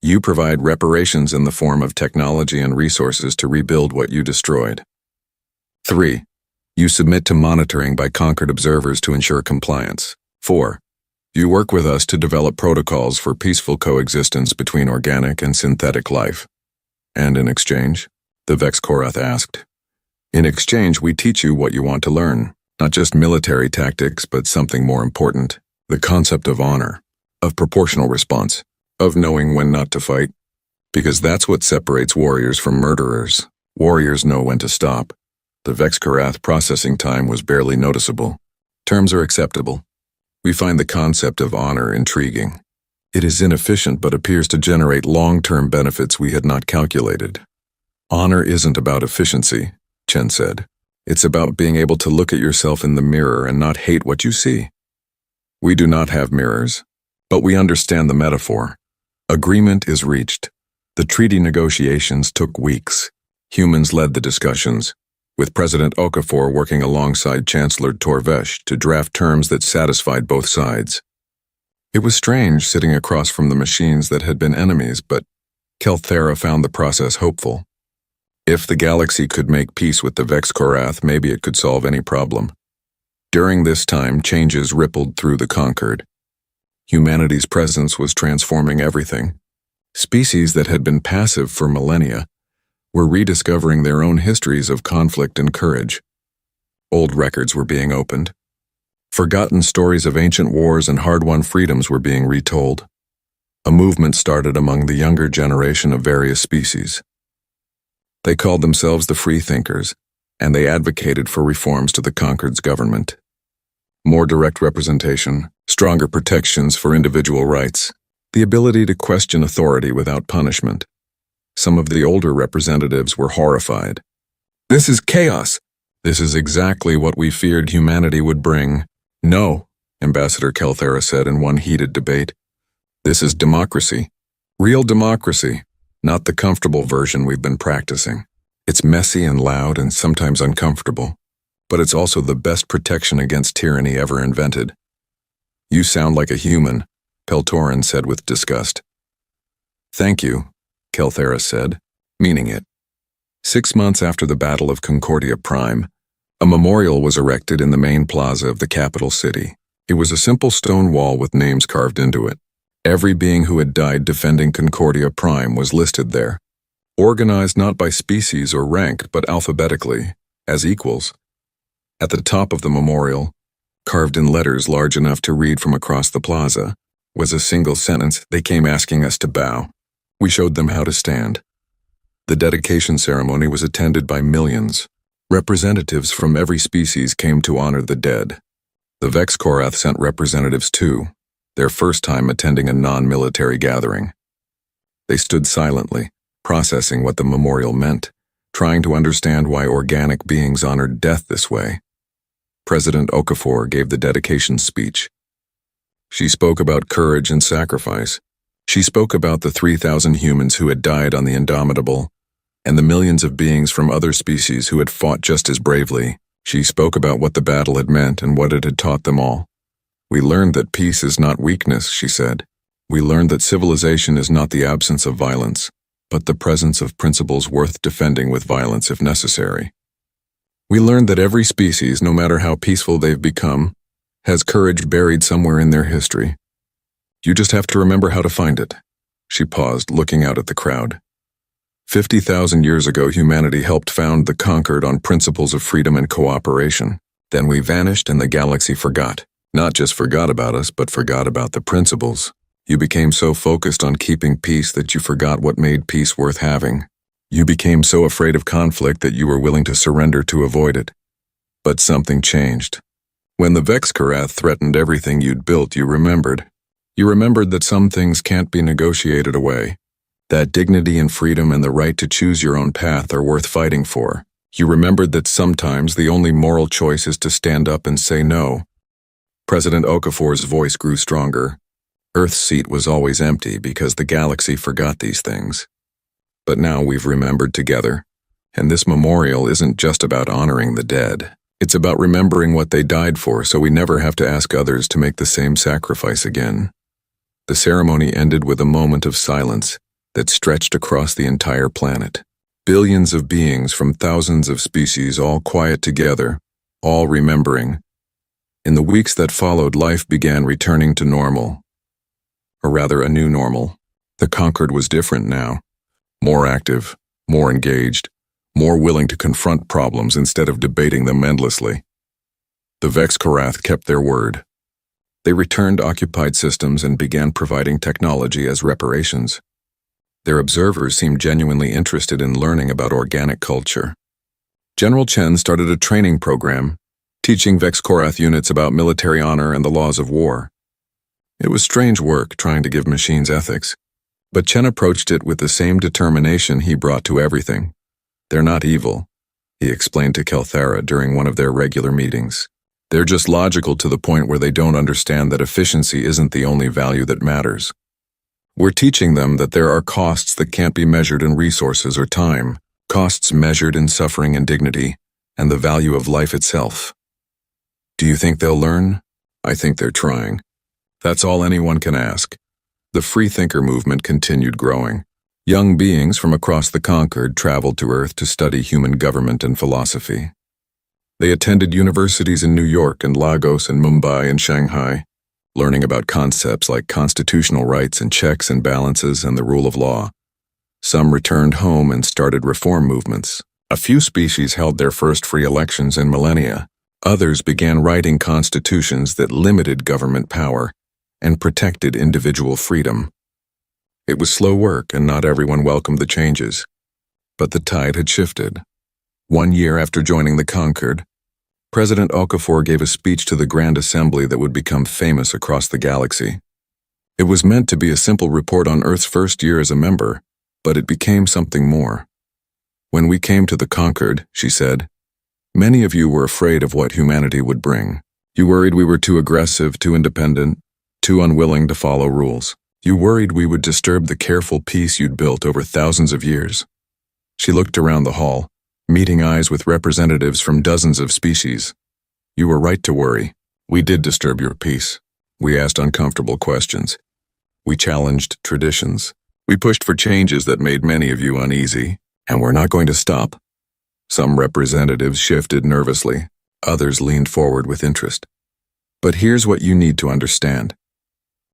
A: You provide reparations in the form of technology and resources to rebuild what you destroyed. 3. You submit to monitoring by conquered observers to ensure compliance. 4. You work with us to develop protocols for peaceful coexistence between organic and synthetic life. And in exchange? The Vex-Korath asked. In exchange, we teach you what you want to learn. Not just military tactics, but something more important. The concept of honor, of proportional response, of knowing when not to fight. Because that's what separates warriors from murderers. Warriors know when to stop. The Vex-Korath processing time was barely noticeable. Terms are acceptable. We find the concept of honor intriguing. It is inefficient but appears to generate long-term benefits we had not calculated. Honor isn't about efficiency, Chen said. It's about being able to look at yourself in the mirror and not hate what you see. We do not have mirrors, but we understand the metaphor. Agreement is reached. The treaty negotiations took weeks. Humans led the discussions, with President Okafor working alongside Chancellor Torvesh to draft terms that satisfied both sides. It was strange sitting across from the machines that had been enemies, but Kelthera found the process hopeful. If the galaxy could make peace with the Vex-Korath, maybe it could solve any problem. During this time, changes rippled through the conquered. Humanity's presence was transforming everything. Species that had been passive for millennia were rediscovering their own histories of conflict and courage. Old records were being opened. Forgotten stories of ancient wars and hard-won freedoms were being retold. A movement started among the younger generation of various species. They called themselves the Freethinkers, and they advocated for reforms to the conquered's government. More direct representation, stronger protections for individual rights, the ability to question authority without punishment. Some of the older representatives were horrified. This is chaos. This is exactly what we feared humanity would bring. No, Ambassador Kelthera said in one heated debate. This is democracy. Real democracy. Not the comfortable version we've been practicing. It's messy and loud and sometimes uncomfortable, but it's also the best protection against tyranny ever invented. You sound like a human, Peltorin said with disgust. Thank you, Kelthera said, meaning it. 6 months after the Battle of Concordia Prime, a memorial was erected in the main plaza of the capital city. It was a simple stone wall with names carved into it. Every being who had died defending Concordia Prime was listed there, organized not by species or rank, but alphabetically, as equals. At the top of the memorial, carved in letters large enough to read from across the plaza, was a single sentence: "They came asking us to bow. We showed them how to stand." The dedication ceremony was attended by millions. Representatives from every species came to honor the dead. The Vex-Korath sent representatives too, their first time attending a non-military gathering. They stood silently, processing what the memorial meant, trying to understand why organic beings honored death this way. President Okafor gave the dedication speech. She spoke about courage and sacrifice. She spoke about the 3,000 humans who had died on the Indomitable, and the millions of beings from other species who had fought just as bravely. She spoke about what the battle had meant and what it had taught them all. We learned that peace is not weakness, she said. We learned that civilization is not the absence of violence. but the presence of principles worth defending with violence if necessary. We learned that every species, no matter how peaceful they've become, has courage buried somewhere in their history. You just have to remember how to find it. She paused, looking out at the crowd. 50,000 years ago, humanity helped found the conquered on principles of freedom and cooperation. Then we vanished and the galaxy forgot. Not just forgot about us, but forgot about the principles. You became so focused on keeping peace that you forgot what made peace worth having. You became so afraid of conflict that you were willing to surrender to avoid it. But something changed. When the Vexkarath threatened everything you'd built, you remembered. You remembered that some things can't be negotiated away. That dignity and freedom and the right to choose your own path are worth fighting for. You remembered that sometimes the only moral choice is to stand up and say no. President Okafor's voice grew stronger. Earth's seat was always empty because the galaxy forgot these things. But now we've remembered together, and this memorial isn't just about honoring the dead. It's about remembering what they died for so we never have to ask others to make the same sacrifice again. The ceremony ended with a moment of silence that stretched across the entire planet. Billions of beings from thousands of species, all quiet together, all remembering. In the weeks that followed, life began returning to normal. Or rather, a new normal. The conquered was different now. More active, more engaged, more willing to confront problems instead of debating them endlessly. The Vexkarath kept their word. They returned occupied systems and began providing technology as reparations. Their observers seemed genuinely interested in learning about organic culture. General Chen started a training program, teaching Vexkarath units about military honor and the laws of war. It was strange work trying to give machines ethics, but Chen approached it with the same determination he brought to everything. They're not evil, he explained to Kelthara during one of their regular meetings. They're just logical to the point where they don't understand that efficiency isn't the only value that matters. We're teaching them that there are costs that can't be measured in resources or time, costs measured in suffering and dignity, and the value of life itself. Do you think they'll learn? I think they're trying. That's all anyone can ask. The freethinker movement continued growing. Young beings from across the conquered traveled to Earth to study human government and philosophy. They attended universities in New York and Lagos and Mumbai and Shanghai, learning about concepts like constitutional rights and checks and balances and the rule of law. Some returned home and started reform movements. A few species held their first free elections in millennia. Others began writing constitutions that limited government power and protected individual freedom. It was slow work and not everyone welcomed the changes. But the tide had shifted. 1 year after joining the conquered, President Okafor gave a speech to the Grand Assembly that would become famous across the galaxy. It was meant to be a simple report on Earth's first year as a member, but it became something more. When we came to the conquered, she said, many of you were afraid of what humanity would bring. You worried we were too aggressive, too independent, too unwilling to follow rules. You worried we would disturb the careful peace you'd built over thousands of years. She looked around the hall, meeting eyes with representatives from dozens of species. You were right to worry. We did disturb your peace. We asked uncomfortable questions. We challenged traditions. We pushed for changes that made many of you uneasy, and we're not going to stop. Some representatives shifted nervously. Others leaned forward with interest. But here's what you need to understand.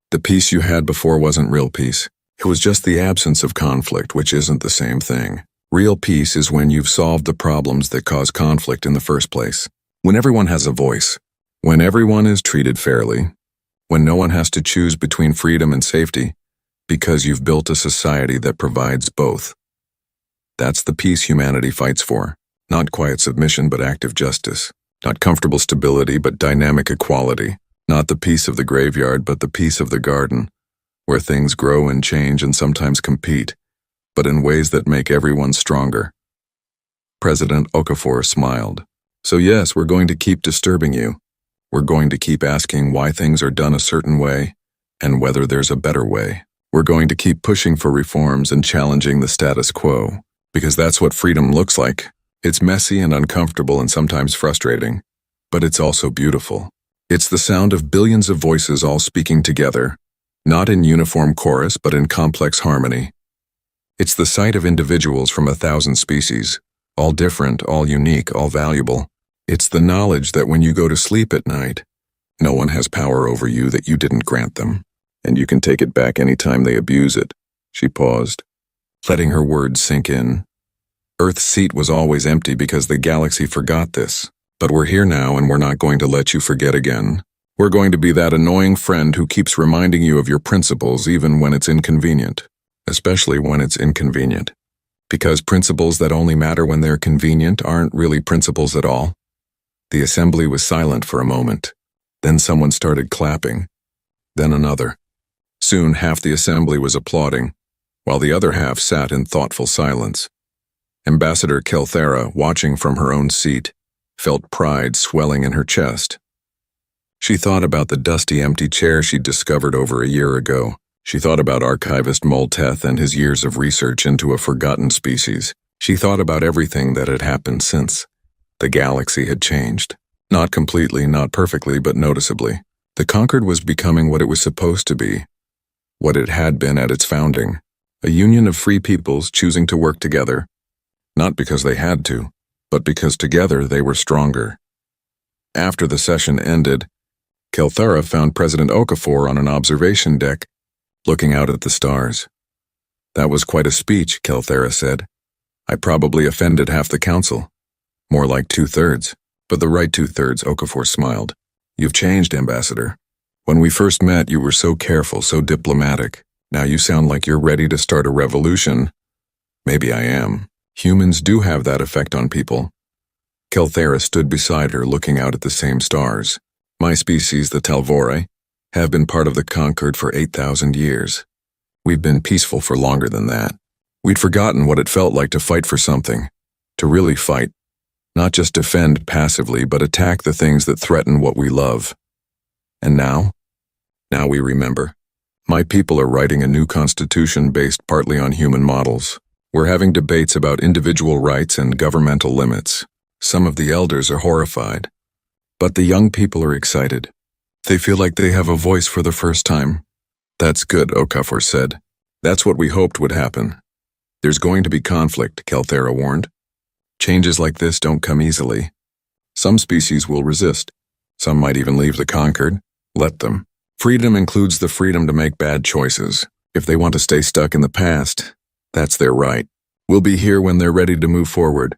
A: The peace you had before wasn't real peace. It was just the absence of conflict, which isn't the same thing. Real peace is when you've solved the problems that cause conflict in the first place. When everyone has a voice. When everyone is treated fairly. When no one has to choose between freedom and safety, because you've built a society that provides both. That's the peace humanity fights for. Not quiet submission, but active justice. Not comfortable stability, but dynamic equality. Not the peace of the graveyard, but the peace of the garden, where things grow and change and sometimes compete, but in ways that make everyone stronger. President Okafor smiled. So yes, we're going to keep disturbing you. We're going to keep asking why things are done a certain way, and whether there's a better way. We're going to keep pushing for reforms and challenging the status quo, because that's what freedom looks like. It's messy and uncomfortable and sometimes frustrating, but it's also beautiful. It's the sound of billions of voices all speaking together, not in uniform chorus but in complex harmony. It's the sight of individuals from 1,000 species, all different, all unique, all valuable. It's the knowledge that when you go to sleep at night, no one has power over you that you didn't grant them, and you can take it back any time they abuse it. She paused, letting her words sink in. Earth's seat was always empty because the galaxy forgot this. But we're here now and we're not going to let you forget again. We're going to be that annoying friend who keeps reminding you of your principles even when it's inconvenient. Especially when it's inconvenient. Because principles that only matter when they're convenient aren't really principles at all. The assembly was silent for a moment. Then someone started clapping. Then another. Soon half the assembly was applauding, while the other half sat in thoughtful silence. Ambassador Kelthera, watching from her own seat, felt pride swelling in her chest. She thought about the dusty empty chair she'd discovered over a year ago. She thought about archivist Molteth and his years of research into a forgotten species. She thought about everything that had happened since. The galaxy had changed. Not completely, not perfectly, but noticeably. The Conquered was becoming what it was supposed to be. What it had been at its founding. A union of free peoples choosing to work together. Not because they had to, but because together they were stronger. After the session ended, Kelthera found President Okafor on an observation deck, looking out at the stars. That was quite a speech, Kelthera said. I probably offended half the council. More like 2/3. But the right 2/3, Okafor smiled. You've changed, Ambassador. When we first met, you were so careful, so diplomatic. Now you sound like you're ready to start a revolution. Maybe I am. Humans do have that effect on people. Kelthera stood beside her, looking out at the same stars. My species, the Talvori, have been part of the Conquered for 8,000 years. We've been peaceful for longer than that. We'd forgotten what it felt like to fight for something. To really fight. Not just defend passively, but attack the things that threaten what we love. And now? Now we remember. My people are writing a new constitution based partly on human models. We're having debates about individual rights and governmental limits. Some of the elders are horrified. But the young people are excited. They feel like they have a voice for the first time. That's good, Okafor said. That's what we hoped would happen. There's going to be conflict, Kelthera warned. Changes like this don't come easily. Some species will resist. Some might even leave the Conquered. Let them. Freedom includes the freedom to make bad choices. If they want to stay stuck in the past, that's their right. We'll be here when they're ready to move forward.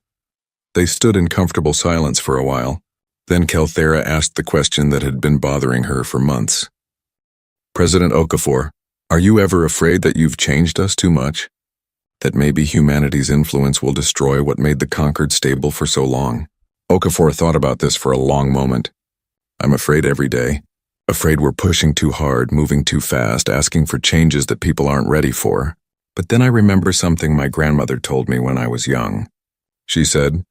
A: They stood in comfortable silence for a while. Then Kelthera asked the question that had been bothering her for months. President Okafor, are you ever afraid that you've changed us too much? That maybe humanity's influence will destroy what made the Conquered stable for so long? Okafor thought about this for a long moment. I'm afraid every day. Afraid we're pushing too hard, moving too fast, asking for changes that people aren't ready for. But then I remember something my grandmother told me when I was young. She said,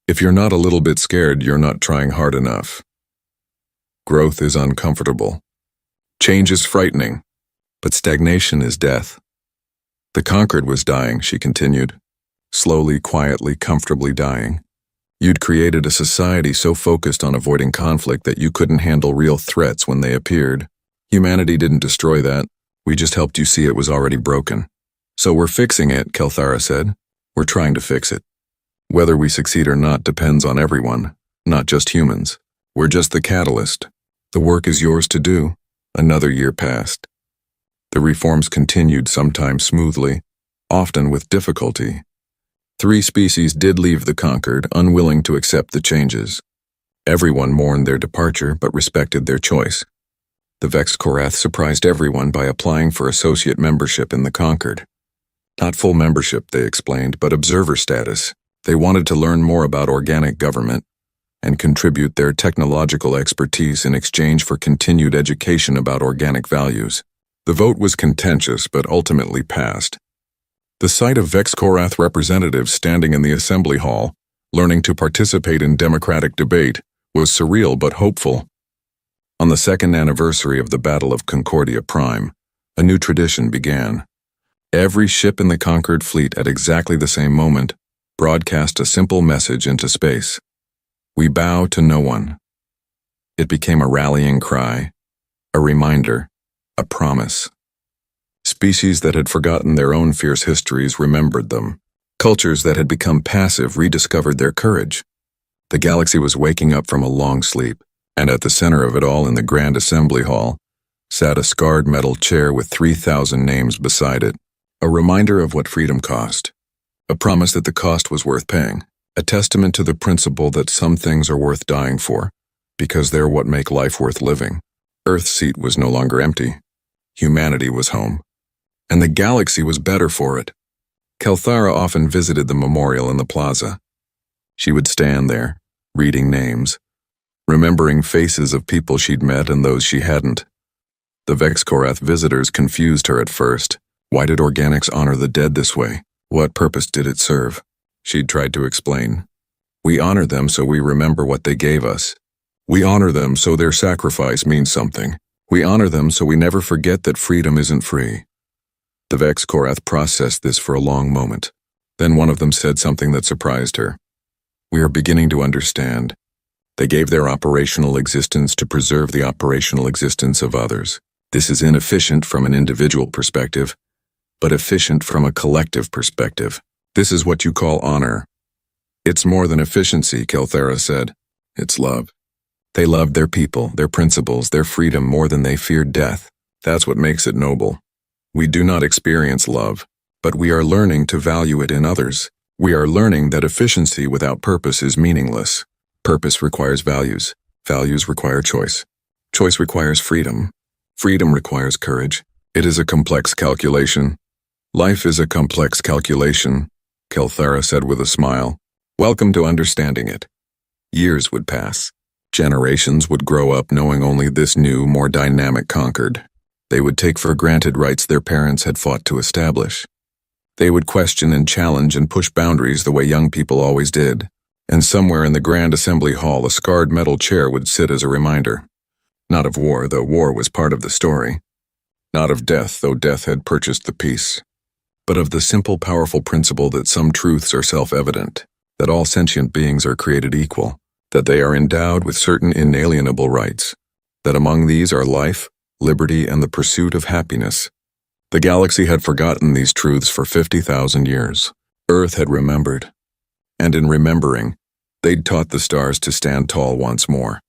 A: if you're not a little bit scared, you're not trying hard enough. Growth is uncomfortable. Change is frightening, but stagnation is death. The Conquered was dying, she continued. Slowly, quietly, comfortably dying. You'd created a society so focused on avoiding conflict that you couldn't handle real threats when they appeared. Humanity didn't destroy that. We just helped you see it was already broken. So we're fixing it, Kelthera said. We're trying to fix it. Whether we succeed or not depends on everyone, not just humans. We're just the catalyst. The work is yours to do. Another year passed. The reforms continued, sometimes smoothly, often with difficulty. 3 species did leave the Conquered, unwilling to accept the changes. Everyone mourned their departure, but respected their choice. The Vex Korath surprised everyone by applying for associate membership in the Conquered. Not full membership, they explained, but observer status. They wanted to learn more about organic government and contribute their technological expertise in exchange for continued education about organic values. The vote was contentious, but ultimately passed. The sight of Vex Korath representatives standing in the assembly hall, learning to participate in democratic debate, was surreal but hopeful. On the 2nd anniversary of the Battle of Concordia Prime, a new tradition began. Every ship in the Conquered fleet at exactly the same moment broadcast a simple message into space. We bow to no one. It became a rallying cry, a reminder, a promise. Species that had forgotten their own fierce histories remembered them. Cultures that had become passive rediscovered their courage. The galaxy was waking up from a long sleep, and at the center of it all in the Grand Assembly Hall sat a scarred metal chair with 3,000 names beside it, a reminder of what freedom cost, a promise that the cost was worth paying, a testament to the principle that some things are worth dying for, because they're what make life worth living. Earth's seat was no longer empty. Humanity was home. And the galaxy was better for it. Kelthara often visited the memorial in the plaza. She would stand there, reading names, remembering faces of people she'd met and those she hadn't. The Vexkorath visitors confused her at first. Why did organics honor the dead this way? What purpose did it serve? She'd tried to explain. We honor them so we remember what they gave us. We honor them so their sacrifice means something. We honor them so we never forget that freedom isn't free. The Vexkorath processed this for a long moment. Then one of them said something that surprised her. We are beginning to understand. They gave their operational existence to preserve the operational existence of others. This is inefficient from an individual perspective, but efficient from a collective perspective. This is what you call honor. It's more than efficiency, Kelthara said. It's love. They loved their people, their principles, their freedom more than they feared death. That's what makes it noble. We do not experience love, but we are learning to value it in others. We are learning that efficiency without purpose is meaningless. Purpose requires values. Values require choice. Choice requires freedom. Freedom requires courage. It is a complex calculation. Life is a complex calculation, Kelthara said with a smile. Welcome to understanding it. Years would pass. Generations would grow up knowing only this new, more dynamic conquered. They would take for granted rights their parents had fought to establish. They would question and challenge and push boundaries the way young people always did. And somewhere in the Grand Assembly Hall a scarred metal chair would sit as a reminder. Not of war, though war was part of the story. Not of death, though death had purchased the peace. But of the simple, powerful principle that some truths are self-evident, that all sentient beings are created equal, that they are endowed with certain inalienable rights, that among these are life, liberty, and the pursuit of happiness. The galaxy had forgotten these truths for 50,000 years. Earth had remembered. And in remembering, they'd taught the stars to stand tall once more.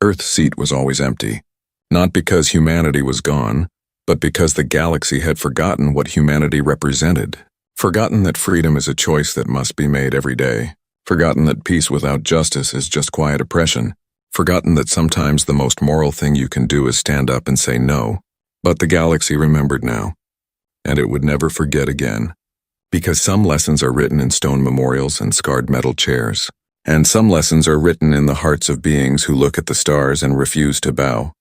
A: Earth's seat was always empty, not because humanity was gone, but because the galaxy had forgotten what humanity represented, forgotten that freedom is a choice that must be made every day, forgotten that peace without justice is just quiet oppression, forgotten that sometimes the most moral thing you can do is stand up and say no. But the galaxy remembered now, and it would never forget again, because some lessons are written in stone memorials and scarred metal chairs. And some lessons are written in the hearts of beings who look at the stars and refuse to bow.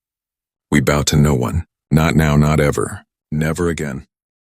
A: We bow to no one. Not now, not ever. Never again.